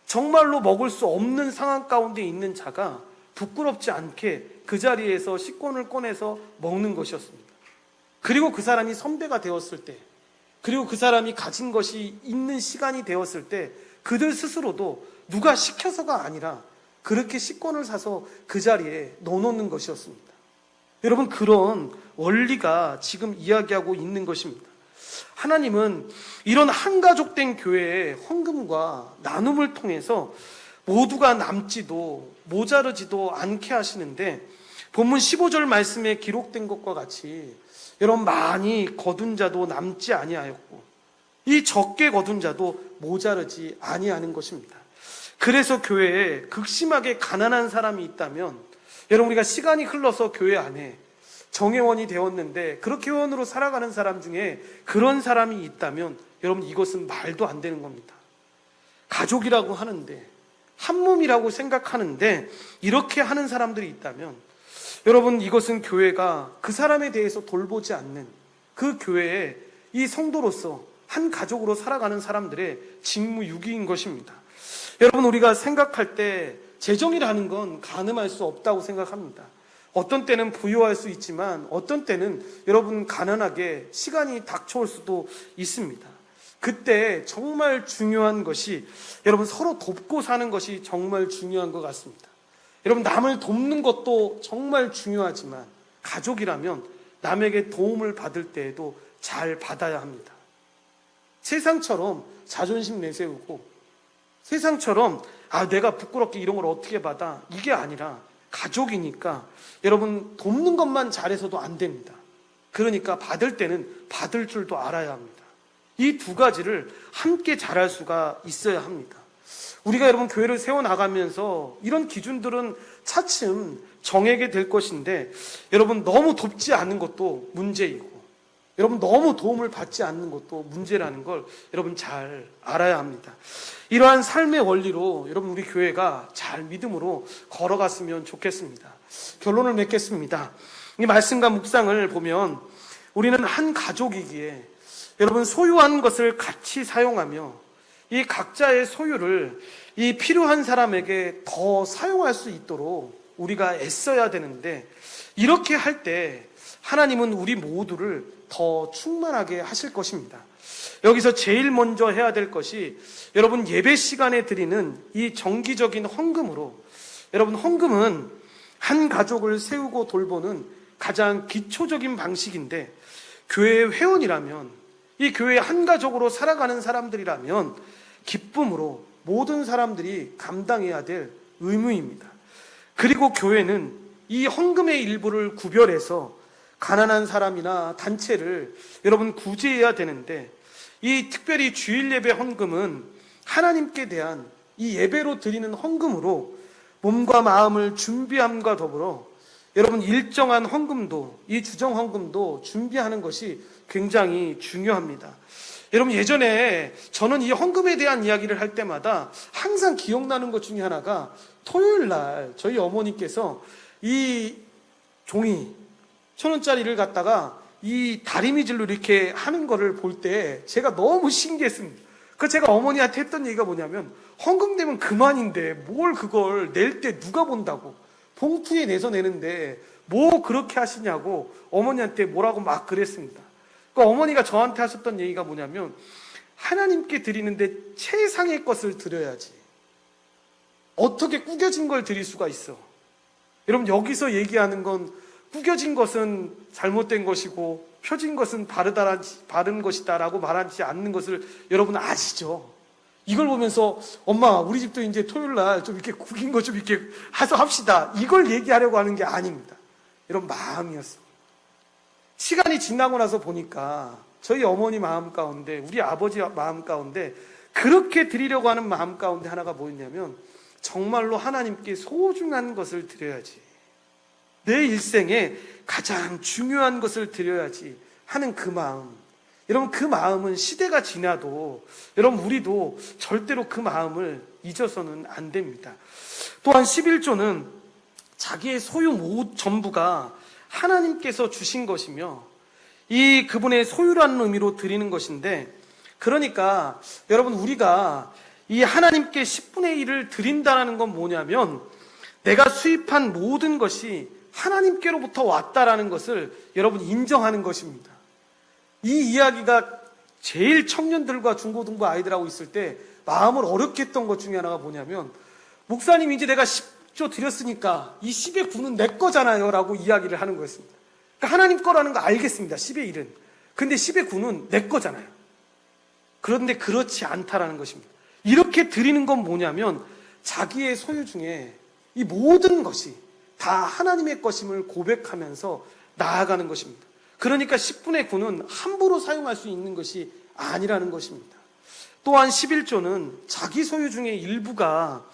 정말로 먹을 수 없는 상황 가운데 있는 자가 부끄럽지 않게 그 자리에서 식권을 꺼내서 먹는 것이었습니다. 그리고 그 사람이 선배가 되었을 때 그리고 그 사람이 가진 것이 있는 시간이 되었을 때 그들 스스로도 누가 시켜서가 아니라 그렇게 식권을 사서 그 자리에 넣어놓는 것이었습니다. 여러분 그런 원리가 지금 이야기하고 있는 것입니다. 하나님은 이런 한가족된 교회의 헌금과 나눔을 통해서 모두가 남지도 모자르지도 않게 하시는데 본문 15절 말씀에 기록된 것과 같이 여러분 많이 거둔 자도 남지 아니하였고 이 적게 거둔 자도 모자르지 아니하는 것입니다. 그래서 교회에 극심하게 가난한 사람이 있다면 여러분 우리가 시간이 흘러서 교회 안에 정회원이 되었는데 그렇게 회원으로 살아가는 사람 중에 그런 사람이 있다면 여러분 이것은 말도 안 되는 겁니다. 가족이라고 하는데 한 몸이라고 생각하는데 이렇게 하는 사람들이 있다면 여러분 이것은 교회가 그 사람에 대해서 돌보지 않는 그 교회의 이 성도로서 한 가족으로 살아가는 사람들의 직무유기인 것입니다. 여러분 우리가 생각할 때 재정이라는 건 가늠할 수 없다고 생각합니다. 어떤 때는 부유할 수 있지만 어떤 때는 여러분 가난하게 시간이 닥쳐올 수도 있습니다. 그때 정말 중요한 것이 여러분 서로 돕고 사는 것이 정말 중요한 것 같습니다. 여러분 남을 돕는 것도 정말 중요하지만 가족이라면 남에게 도움을 받을 때에도 잘 받아야 합니다. 세상처럼 자존심 내세우고 세상처럼 내가 부끄럽게 이런 걸 어떻게 받아 이게 아니라 가족이니까 여러분 돕는 것만 잘해서도 안 됩니다. 그러니까 받을 때는 받을 줄도 알아야 합니다. 이 두 가지를 함께 잘할 수가 있어야 합니다. 우리가 여러분 교회를 세워나가면서 이런 기준들은 차츰 정하게 될 것인데 여러분 너무 돕지 않는 것도 문제이고 여러분 너무 도움을 받지 않는 것도 문제라는 걸 여러분 잘 알아야 합니다. 이러한 삶의 원리로 여러분 우리 교회가 잘 믿음으로 걸어갔으면 좋겠습니다. 결론을 맺겠습니다. 이 말씀과 묵상을 보면 우리는 한 가족이기에 여러분 소유한 것을 같이 사용하며 이 각자의 소유를 이 필요한 사람에게 더 사용할 수 있도록 우리가 애써야 되는데 이렇게 할 때 하나님은 우리 모두를 더 충만하게 하실 것입니다. 여기서 제일 먼저 해야 될 것이 여러분 예배 시간에 드리는 이 정기적인 헌금으로 여러분 헌금은 한 가족을 세우고 돌보는 가장 기초적인 방식인데 교회의 회원이라면 이 교회 한 가족으로 살아가는 사람들이라면 기쁨으로 모든 사람들이 감당해야 될 의무입니다. 그리고 교회는 이 헌금의 일부를 구별해서 가난한 사람이나 단체를 여러분 구제해야 되는데 이 특별히 주일 예배 헌금은 하나님께 대한 이 예배로 드리는 헌금으로 몸과 마음을 준비함과 더불어 여러분 일정한 헌금도 이 주정 헌금도 준비하는 것이 굉장히 중요합니다. 여러분 예전에 저는 이 헌금에 대한 이야기를 할 때마다 항상 기억나는 것 중에 하나가 토요일 날 저희 어머니께서 이 종이 1,000원짜리를 갖다가 이 다리미질로 이렇게 하는 거를 볼 때 제가 너무 신기했습니다. 그 제가 어머니한테 했던 얘기가 뭐냐면 헌금 되면 그만인데 뭘 그걸 낼 때 누가 본다고 봉투에 내서 내는데 뭐 그렇게 하시냐고 어머니한테 뭐라고 막 그랬습니다. 그 어머니가 저한테 하셨던 얘기가 뭐냐면 하나님께 드리는데 최상의 것을 드려야지 어떻게 구겨진 걸 드릴 수가 있어. 여러분 여기서 얘기하는 건 구겨진 것은 잘못된 것이고 펴진 것은 바른 것이다라고 말하지 않는 것을 여러분 아시죠? 이걸 보면서 엄마 우리 집도 이제 토요일 날 좀 이렇게 구긴 거 좀 이렇게 해서 합시다, 이걸 얘기하려고 하는 게 아닙니다. 이런 마음이었습니다. 시간이 지나고 나서 보니까 저희 어머니 마음 가운데, 우리 아버지 마음 가운데 그렇게 드리려고 하는 마음 가운데 하나가 뭐였냐면, 정말로 하나님께 소중한 것을 드려야지, 내 일생에 가장 중요한 것을 드려야지 하는 그 마음. 여러분, 그 마음은 시대가 지나도 여러분 우리도 절대로 그 마음을 잊어서는 안 됩니다. 또한 11조는 자기의 소유 전부가 하나님께서 주신 것이며 이 그분의 소유라는 의미로 드리는 것인데, 그러니까 여러분 우리가 이 하나님께 10분의 1을 드린다는 건 뭐냐면, 내가 수입한 모든 것이 하나님께로부터 왔다라는 것을 여러분 인정하는 것입니다. 이 이야기가 제일 청년들과 중고등부 아이들하고 있을 때 마음을 어렵게 했던 것 중에 하나가 뭐냐면, 목사님 이제 내가 10조 드렸으니까 이 10의 9는 내 거잖아요 라고 이야기를 하는 거였습니다. 그러니까 하나님 거라는 거 알겠습니다, 10의 1은. 근데 10의 9는 내 거잖아요. 그런데 그렇지 않다라는 것입니다. 이렇게 드리는 건 뭐냐면, 자기의 소유 중에 이 모든 것이 다 하나님의 것임을 고백하면서 나아가는 것입니다. 그러니까 10분의 9는 함부로 사용할 수 있는 것이 아니라는 것입니다. 또한 11조는 자기 소유 중의 일부가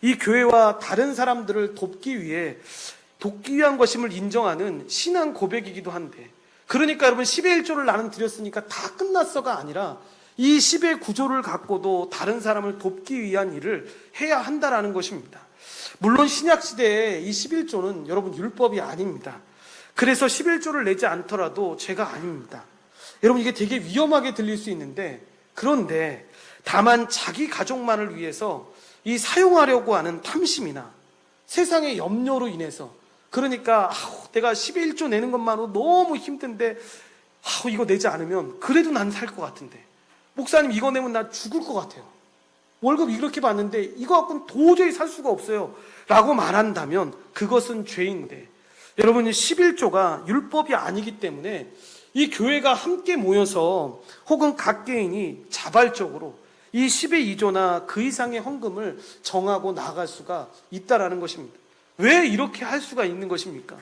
이 교회와 다른 사람들을 돕기 위한 것임을 인정하는 신앙 고백이기도 한데, 그러니까 여러분 10의 1조를 나는 드렸으니까 다 끝났어가 아니라 이 10의 9조를 갖고도 다른 사람을 돕기 위한 일을 해야 한다라는 것입니다. 물론 신약시대에 이 11조는 여러분 율법이 아닙니다. 그래서 11조를 내지 않더라도 죄가 아닙니다. 여러분 이게 되게 위험하게 들릴 수 있는데, 그런데 다만 자기 가족만을 위해서 이 사용하려고 하는 탐심이나 세상의 염려로 인해서, 그러니까 내가 10의 1조 내는 것만으로 너무 힘든데 이거 내지 않으면 그래도 난 살 것 같은데, 목사님 이거 내면 나 죽을 것 같아요, 월급 이렇게 받는데 이거 갖고는 도저히 살 수가 없어요 라고 말한다면 그것은 죄인데, 여러분 11조가 율법이 아니기 때문에 이 교회가 함께 모여서 혹은 각 개인이 자발적으로 이 10의 2조나 그 이상의 헌금을 정하고 나아갈 수가 있다라는 것입니다. 왜 이렇게 할 수가 있는 것입니까?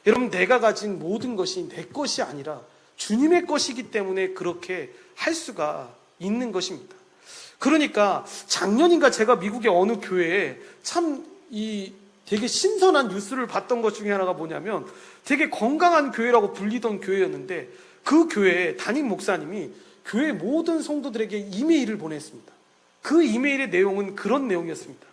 여러분, 내가 가진 모든 것이 내 것이 아니라 주님의 것이기 때문에 그렇게 할 수가 있는 것입니다. 그러니까 작년인가 제가 미국의 어느 교회에 참 되게 신선한 뉴스를 봤던 것 중에 하나가 뭐냐면, 되게 건강한 교회라고 불리던 교회였는데 그 교회에 담임 목사님이 교회 모든 성도들에게 이메일을 보냈습니다. 그 이메일의 내용은 그런 내용이었습니다.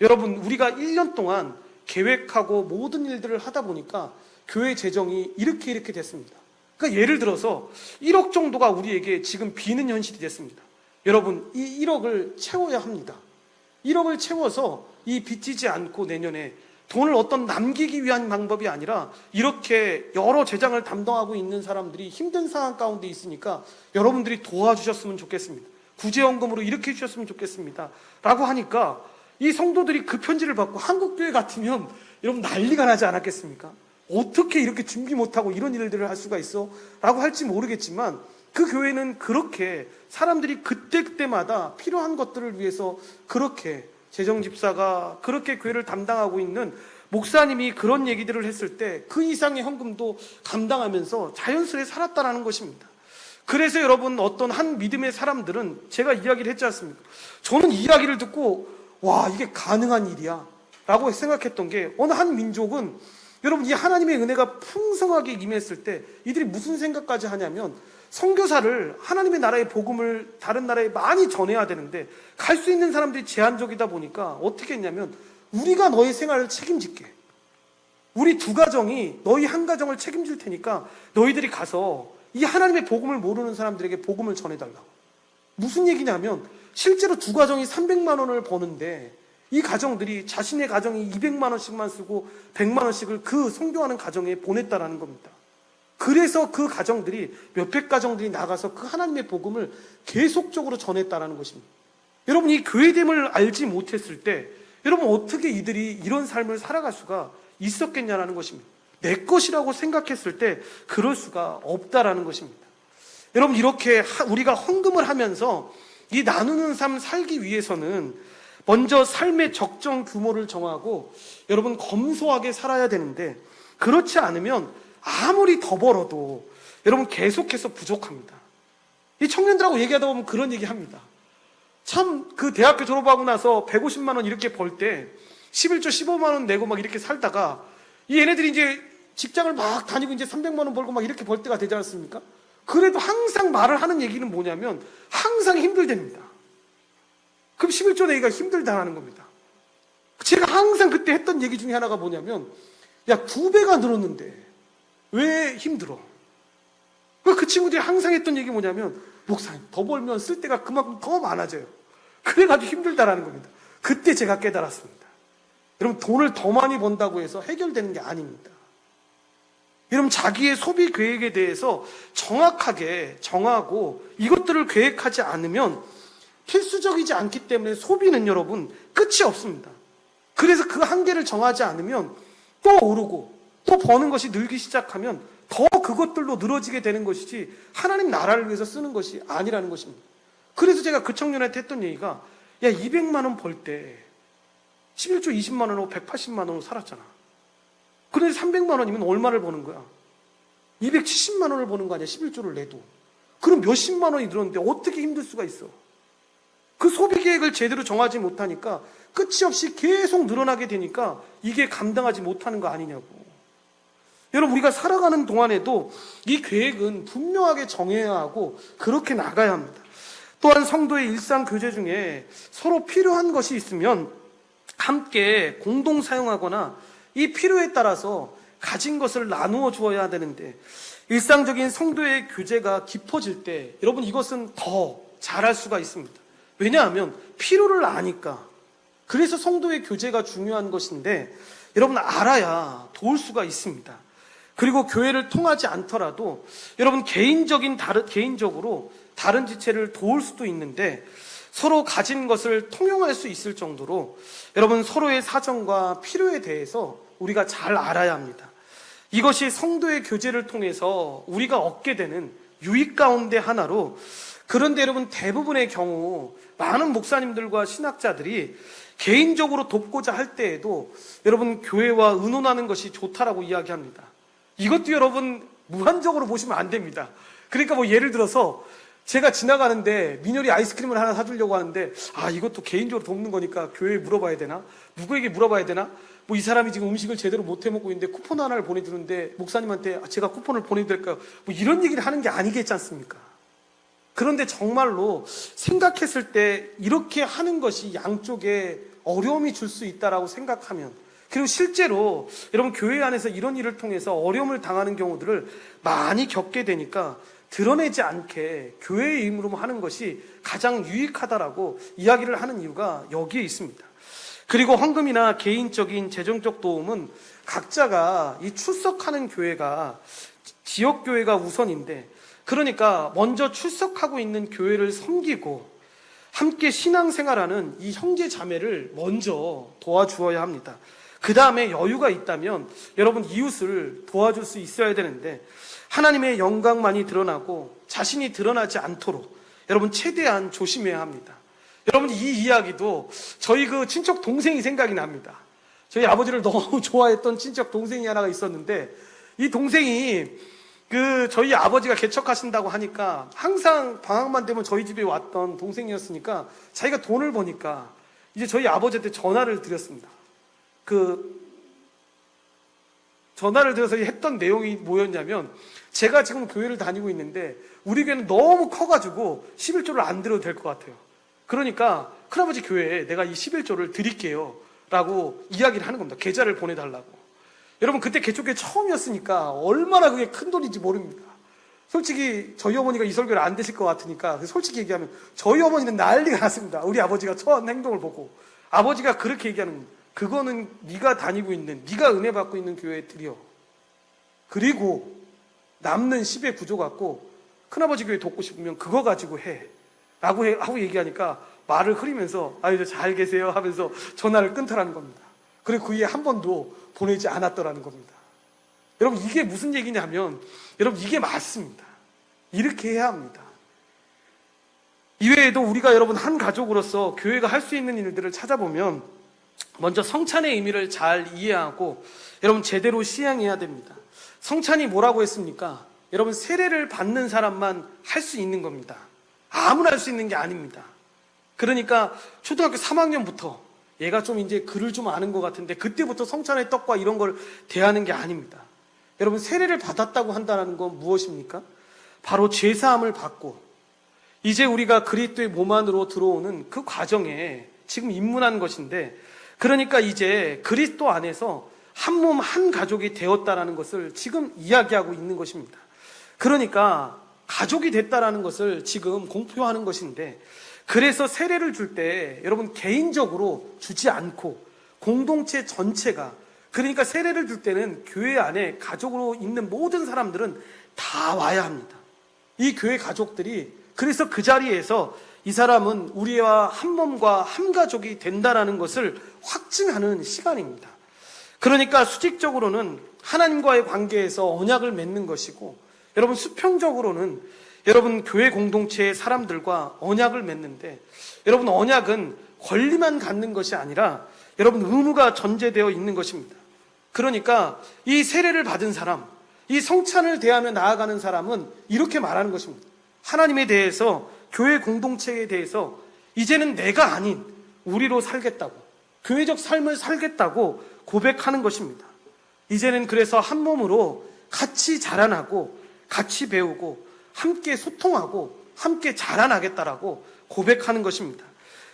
여러분, 우리가 1년 동안 계획하고 모든 일들을 하다 보니까 교회 재정이 이렇게 됐습니다. 그러니까 예를 들어서 1억 정도가 우리에게 지금 비는 현실이 됐습니다. 여러분, 이 1억을 채워야 합니다. 1억을 채워서 이 빚지지 않고 내년에 돈을 어떤 남기기 위한 방법이 아니라, 이렇게 여러 재정을 담당하고 있는 사람들이 힘든 상황 가운데 있으니까 여러분들이 도와주셨으면 좋겠습니다, 구제연금으로 이렇게 해주셨으면 좋겠습니다 라고 하니까 이 성도들이 그 편지를 받고, 한국교회 같으면 여러분 난리가 나지 않았겠습니까? 어떻게 이렇게 준비 못하고 이런 일들을 할 수가 있어? 라고 할지 모르겠지만, 그 교회는 그렇게 사람들이 그때마다 필요한 것들을 위해서 그렇게 재정집사가 그렇게 교회를 담당하고 있는 목사님이 그런 얘기들을 했을 때 그 이상의 헌금도 감당하면서 자연스레 살았다라는 것입니다. 그래서 여러분, 어떤 한 믿음의 사람들은, 제가 이야기를 했지 않습니까? 저는 이 이야기를 듣고 와, 이게 가능한 일이야 라고 생각했던 게, 어느 한 민족은 여러분 이 하나님의 은혜가 풍성하게 임했을 때 이들이 무슨 생각까지 하냐면, 선교사를, 하나님의 나라의 복음을 다른 나라에 많이 전해야 되는데 갈 수 있는 사람들이 제한적이다 보니까 어떻게 했냐면, 우리가 너의 생활을 책임질게, 우리 두 가정이 너희 한 가정을 책임질 테니까 너희들이 가서 이 하나님의 복음을 모르는 사람들에게 복음을 전해달라고. 무슨 얘기냐면, 실제로 두 가정이 300만 원을 버는데 이 가정들이 자신의 가정이 200만 원씩만 쓰고 100만 원씩을 그 선교하는 가정에 보냈다라는 겁니다. 그래서 그 가정들이, 몇백 가정들이 나가서 그 하나님의 복음을 계속적으로 전했다라는 것입니다. 여러분, 이 교회됨을 알지 못했을 때 여러분 어떻게 이들이 이런 삶을 살아갈 수가 있었겠냐라는 것입니다. 내 것이라고 생각했을 때 그럴 수가 없다라는 것입니다. 여러분, 이렇게 우리가 헌금을 하면서 이 나누는 삶 살기 위해서는 먼저 삶의 적정 규모를 정하고 여러분 검소하게 살아야 되는데, 그렇지 않으면 아무리 더 벌어도 여러분 계속해서 부족합니다. 이 청년들하고 얘기하다 보면 그런 얘기 합니다. 참, 그 대학교 졸업하고 나서 150만 원 이렇게 벌 때 11조 15만 원 내고 막 이렇게 살다가 이 얘네들이 이제 직장을 막 다니고 이제 300만 원 벌고 막 이렇게 벌 때가 되지 않습니까? 그래도 항상 말을 하는 얘기는 뭐냐면 항상 힘들답니다. 그럼 11조 내기가 힘들다는 겁니다. 제가 항상 그때 했던 얘기 중에 하나가 뭐냐면, 야, 2배가 늘었는데 왜 힘들어? 그 친구들이 항상 했던 얘기 뭐냐면, 목사님, 더 벌면 쓸 때가 그만큼 더 많아져요. 그래가지고 힘들다라는 겁니다. 그때 제가 깨달았습니다. 여러분, 돈을 더 많이 번다고 해서 해결되는 게 아닙니다. 여러분, 자기의 소비 계획에 대해서 정확하게 정하고 이것들을 계획하지 않으면 필수적이지 않기 때문에 소비는 여러분 끝이 없습니다. 그래서 그 한계를 정하지 않으면 또 오르고 또 버는 것이 늘기 시작하면 더 그것들로 늘어지게 되는 것이지 하나님 나라를 위해서 쓰는 것이 아니라는 것입니다. 그래서 제가 그 청년한테 했던 얘기가, 야, 200만 원 벌 때 11조 20만 원으로 180만 원으로 살았잖아. 그런데 300만 원이면 얼마를 버는 거야? 270만 원을 버는 거 아니야, 11조를 내도. 그럼 몇십만 원이 늘었는데 어떻게 힘들 수가 있어? 그 소비 계획을 제대로 정하지 못하니까 끝이 없이 계속 늘어나게 되니까 이게 감당하지 못하는 거 아니냐고. 여러분, 우리가 살아가는 동안에도 이 계획은 분명하게 정해야 하고 그렇게 나가야 합니다. 또한 성도의 일상 교제 중에 서로 필요한 것이 있으면 함께 공동 사용하거나 이 필요에 따라서 가진 것을 나누어 주어야 되는데, 일상적인 성도의 교제가 깊어질 때 여러분 이것은 더 잘할 수가 있습니다. 왜냐하면 필요를 아니까. 그래서 성도의 교제가 중요한 것인데, 여러분 알아야 도울 수가 있습니다. 그리고 교회를 통하지 않더라도 여러분 개인적으로 다른 지체를 도울 수도 있는데, 서로 가진 것을 통용할 수 있을 정도로 여러분 서로의 사정과 필요에 대해서 우리가 잘 알아야 합니다. 이것이 성도의 교제를 통해서 우리가 얻게 되는 유익 가운데 하나로, 그런데 여러분 대부분의 경우 많은 목사님들과 신학자들이 개인적으로 돕고자 할 때에도 여러분 교회와 의논하는 것이 좋다라고 이야기합니다. 이것도 여러분 무한적으로 보시면 안 됩니다. 그러니까 뭐 예를 들어서 제가 지나가는데 민열이 아이스크림을 하나 사주려고 하는데, 아, 이것도 개인적으로 돕는 거니까 교회에 물어봐야 되나? 누구에게 물어봐야 되나? 뭐 이 사람이 지금 음식을 제대로 못 해먹고 있는데 쿠폰 하나를 보내주는데 목사님한테 제가 쿠폰을 보내도 될까요? 뭐 이런 얘기를 하는 게 아니겠지 않습니까? 그런데 정말로 생각했을 때 이렇게 하는 것이 양쪽에 어려움이 줄 수 있다라고 생각하면, 그리고 실제로 여러분 교회 안에서 이런 일을 통해서 어려움을 당하는 경우들을 많이 겪게 되니까 드러내지 않게 교회의 임무로 하는 것이 가장 유익하다라고 이야기를 하는 이유가 여기에 있습니다. 그리고 헌금이나 개인적인 재정적 도움은 각자가 이 출석하는 교회가 지역교회가 우선인데, 그러니까 먼저 출석하고 있는 교회를 섬기고 함께 신앙생활하는 이 형제 자매를 먼저 도와주어야 합니다. 그 다음에 여유가 있다면 여러분 이웃을 도와줄 수 있어야 되는데, 하나님의 영광만이 드러나고 자신이 드러나지 않도록 여러분 최대한 조심해야 합니다. 여러분 이 이야기도 저희 그 친척 동생이 생각이 납니다. 저희 아버지를 너무 좋아했던 친척 동생이 하나가 있었는데, 이 동생이 저희 아버지가 개척하신다고 하니까 항상 방학만 되면 저희 집에 왔던 동생이었으니까 자기가 돈을 버니까 이제 저희 아버지한테 전화를 드렸습니다. 전화를 드려서 했던 내용이 뭐였냐면, 제가 지금 교회를 다니고 있는데 우리 교회는 너무 커가지고 11조를 안 드려도 될 것 같아요. 그러니까 큰아버지 교회에 내가 이 11조를 드릴게요 라고 이야기를 하는 겁니다. 계좌를 보내달라고. 여러분 그때 개척교회 처음이었으니까 얼마나 그게 큰 돈인지 모릅니다. 솔직히 저희 어머니가 이 설교를 안 되실 것 같으니까 솔직히 얘기하면 저희 어머니는 난리가 났습니다. 우리 아버지가 처한 행동을 보고. 아버지가 그렇게 얘기하는 겁니다. 그거는 네가 다니고 있는, 네가 은혜 받고 있는 교회에 드려. 그리고 남는 10의 구조 갖고 큰아버지 교회 돕고 싶으면 그거 가지고 해 라고 하고 얘기하니까 말을 흐리면서 아유 잘 계세요 하면서 전화를 끊더라는 겁니다. 그리고 그 이후에 한 번도 보내지 않았더라는 겁니다. 여러분, 이게 무슨 얘기냐면, 여러분, 이게 맞습니다. 이렇게 해야 합니다. 이외에도 우리가 여러분 한 가족으로서 교회가 할 수 있는 일들을 찾아보면 먼저 성찬의 의미를 잘 이해하고 여러분 제대로 시행해야 됩니다. 성찬이 뭐라고 했습니까? 여러분, 세례를 받는 사람만 할 수 있는 겁니다. 아무나 할 수 있는 게 아닙니다. 그러니까 초등학교 3학년부터 얘가 좀 이제 글을 좀 아는 것 같은데 그때부터 성찬의 떡과 이런 걸 대하는 게 아닙니다. 여러분, 세례를 받았다고 한다는 건 무엇입니까? 바로 죄사함을 받고 이제 우리가 그리스도의 몸 안으로 들어오는 그 과정에 지금 입문한 것인데, 그러니까 이제 그리스도 안에서 한 몸 한 가족이 되었다라는 것을 지금 이야기하고 있는 것입니다. 그러니까 가족이 됐다라는 것을 지금 공표하는 것인데, 그래서 세례를 줄 때 여러분 개인적으로 주지 않고 공동체 전체가, 그러니까 세례를 줄 때는 교회 안에 가족으로 있는 모든 사람들은 다 와야 합니다. 이 교회 가족들이, 그래서 그 자리에서 이 사람은 우리와 한 몸과 한 가족이 된다라는 것을 확증하는 시간입니다. 그러니까 수직적으로는 하나님과의 관계에서 언약을 맺는 것이고, 여러분 수평적으로는 여러분 교회 공동체의 사람들과 언약을 맺는데, 여러분 언약은 권리만 갖는 것이 아니라 여러분 의무가 전제되어 있는 것입니다. 그러니까 이 세례를 받은 사람, 이 성찬을 대하며 나아가는 사람은 이렇게 말하는 것입니다. 하나님에 대해서, 교회 공동체에 대해서 이제는 내가 아닌 우리로 살겠다고, 교회적 삶을 살겠다고 고백하는 것입니다. 이제는 그래서 한 몸으로 같이 자라나고 같이 배우고 함께 소통하고 함께 자라나겠다라고 고백하는 것입니다.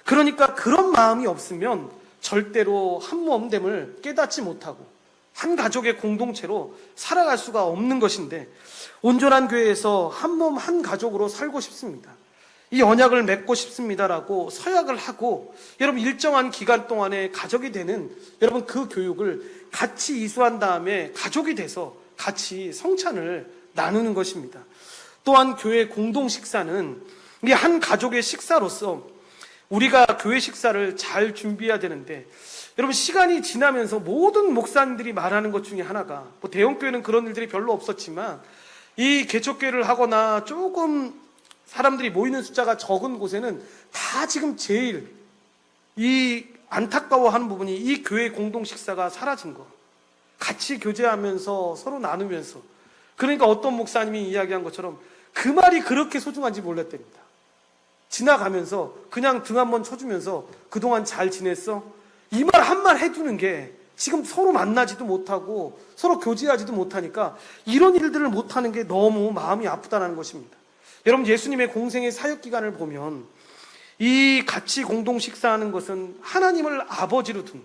그러니까 그런 마음이 없으면 절대로 한 몸됨을 깨닫지 못하고 한 가족의 공동체로 살아갈 수가 없는 것인데, 온전한 교회에서 한 몸 한 가족으로 살고 싶습니다. 이 언약을 맺고 싶습니다라고 서약을 하고 여러분 일정한 기간 동안에 가족이 되는 여러분 그 교육을 같이 이수한 다음에 가족이 돼서 같이 성찬을 나누는 것입니다. 또한 교회 공동 식사는 이 한 가족의 식사로서 우리가 교회 식사를 잘 준비해야 되는데, 여러분 시간이 지나면서 모든 목사님들이 말하는 것 중에 하나가, 뭐 대형교회는 그런 일들이 별로 없었지만 이 개척교회를 하거나 조금 사람들이 모이는 숫자가 적은 곳에는 다 지금 제일 이 안타까워하는 부분이 이 교회 공동 식사가 사라진 거. 같이 교제하면서 서로 나누면서, 그러니까 어떤 목사님이 이야기한 것처럼 그 말이 그렇게 소중한지 몰랐답니다. 지나가면서 그냥 등 한번 쳐주면서 그동안 잘 지냈어? 이 말 한 말 해주는 게 지금 서로 만나지도 못하고 서로 교제하지도 못하니까 이런 일들을 못하는 게 너무 마음이 아프다는 것입니다. 여러분, 예수님의 공생의 사역기간을 보면 이 같이 공동 식사하는 것은 하나님을 아버지로 둔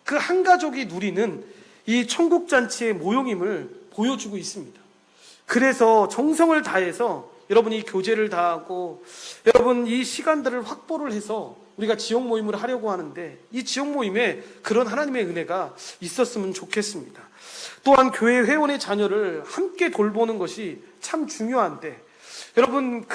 그 한 가족이 누리는 이 천국잔치의 모형임을 보여주고 있습니다. 그래서 정성을 다해서 여러분 이 교제를 다하고 여러분 이 시간들을 확보를 해서 우리가 지역 모임을 하려고 하는데, 이 지역 모임에 그런 하나님의 은혜가 있었으면 좋겠습니다. 또한 교회 회원의 자녀를 함께 돌보는 것이 참 중요한데, 여러분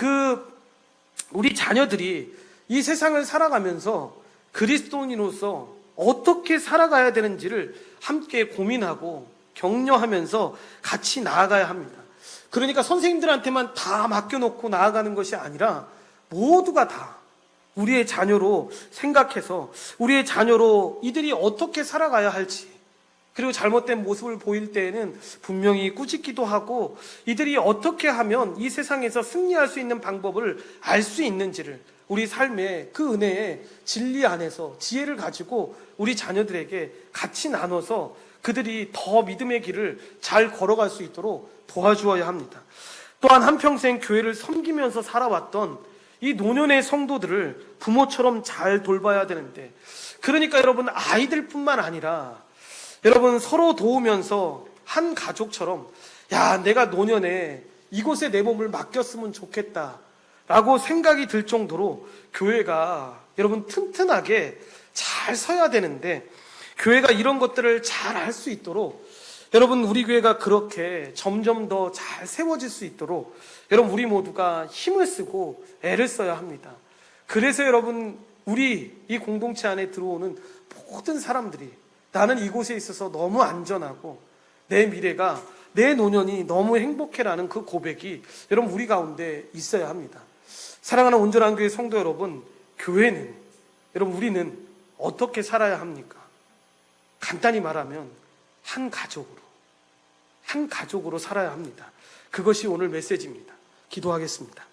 우리 자녀들이 이 세상을 살아가면서 그리스도인으로서 어떻게 살아가야 되는지를 함께 고민하고 격려하면서 같이 나아가야 합니다. 그러니까 선생님들한테만 다 맡겨놓고 나아가는 것이 아니라 모두가 다 우리의 자녀로 생각해서 우리의 자녀로 이들이 어떻게 살아가야 할지, 그리고 잘못된 모습을 보일 때에는 분명히 꾸짖기도 하고 이들이 어떻게 하면 이 세상에서 승리할 수 있는 방법을 알 수 있는지를 우리 삶의 그 은혜의 진리 안에서 지혜를 가지고 우리 자녀들에게 같이 나눠서 그들이 더 믿음의 길을 잘 걸어갈 수 있도록 도와주어야 합니다. 또한 한평생 교회를 섬기면서 살아왔던 이 노년의 성도들을 부모처럼 잘 돌봐야 되는데, 그러니까 여러분 아이들뿐만 아니라 여러분 서로 도우면서 한 가족처럼, 야, 내가 노년에 이곳에 내 몸을 맡겼으면 좋겠다 라고 생각이 들 정도로 교회가 여러분 튼튼하게 잘 서야 되는데, 교회가 이런 것들을 잘 할 수 있도록 여러분 우리 교회가 그렇게 점점 더 잘 세워질 수 있도록 여러분 우리 모두가 힘을 쓰고 애를 써야 합니다. 그래서 여러분 우리 이 공동체 안에 들어오는 모든 사람들이 나는 이곳에 있어서 너무 안전하고 내 미래가 내 노년이 너무 행복해라는 그 고백이 여러분 우리 가운데 있어야 합니다. 사랑하는 온전한 교회 성도 여러분, 교회는, 여러분 우리는 어떻게 살아야 합니까? 간단히 말하면 한 가족으로 살아야 합니다. 그것이 오늘 메시지입니다. 기도하겠습니다.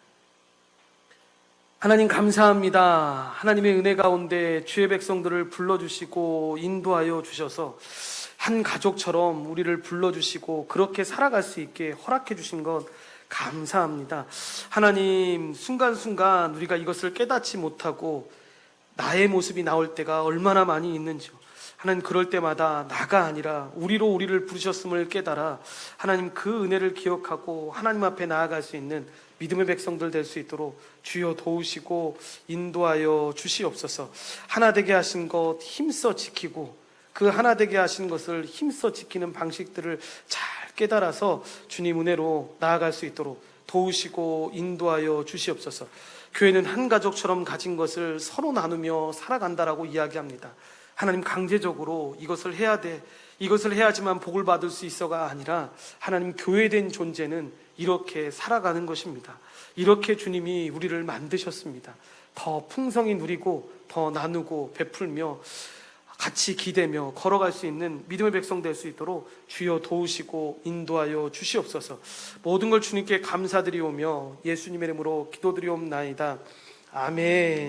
하나님 감사합니다. 하나님의 은혜 가운데 주의 백성들을 불러주시고 인도하여 주셔서 한 가족처럼 우리를 불러주시고 그렇게 살아갈 수 있게 허락해 주신 것 감사합니다. 하나님, 순간순간 우리가 이것을 깨닫지 못하고 나의 모습이 나올 때가 얼마나 많이 있는지요. 하나님, 그럴 때마다 나가 아니라 우리로 우리를 부르셨음을 깨달아 하나님 그 은혜를 기억하고 하나님 앞에 나아갈 수 있는 믿음의 백성들 될 수 있도록 주여 도우시고 인도하여 주시옵소서. 하나 되게 하신 것 힘써 지키고 그 하나 되게 하신 것을 힘써 지키는 방식들을 잘 깨달아서 주님 은혜로 나아갈 수 있도록 도우시고 인도하여 주시옵소서. 교회는 한 가족처럼 가진 것을 서로 나누며 살아간다라고 이야기합니다. 하나님, 강제적으로 이것을 해야 돼, 이것을 해야지만 복을 받을 수 있어가 아니라 하나님, 교회된 존재는 이렇게 살아가는 것입니다. 이렇게 주님이 우리를 만드셨습니다. 더 풍성히 누리고 더 나누고 베풀며 같이 기대며 걸어갈 수 있는 믿음의 백성 될 수 있도록 주여 도우시고 인도하여 주시옵소서. 모든 걸 주님께 감사드리오며 예수님의 이름으로 기도드리옵나이다. 아멘.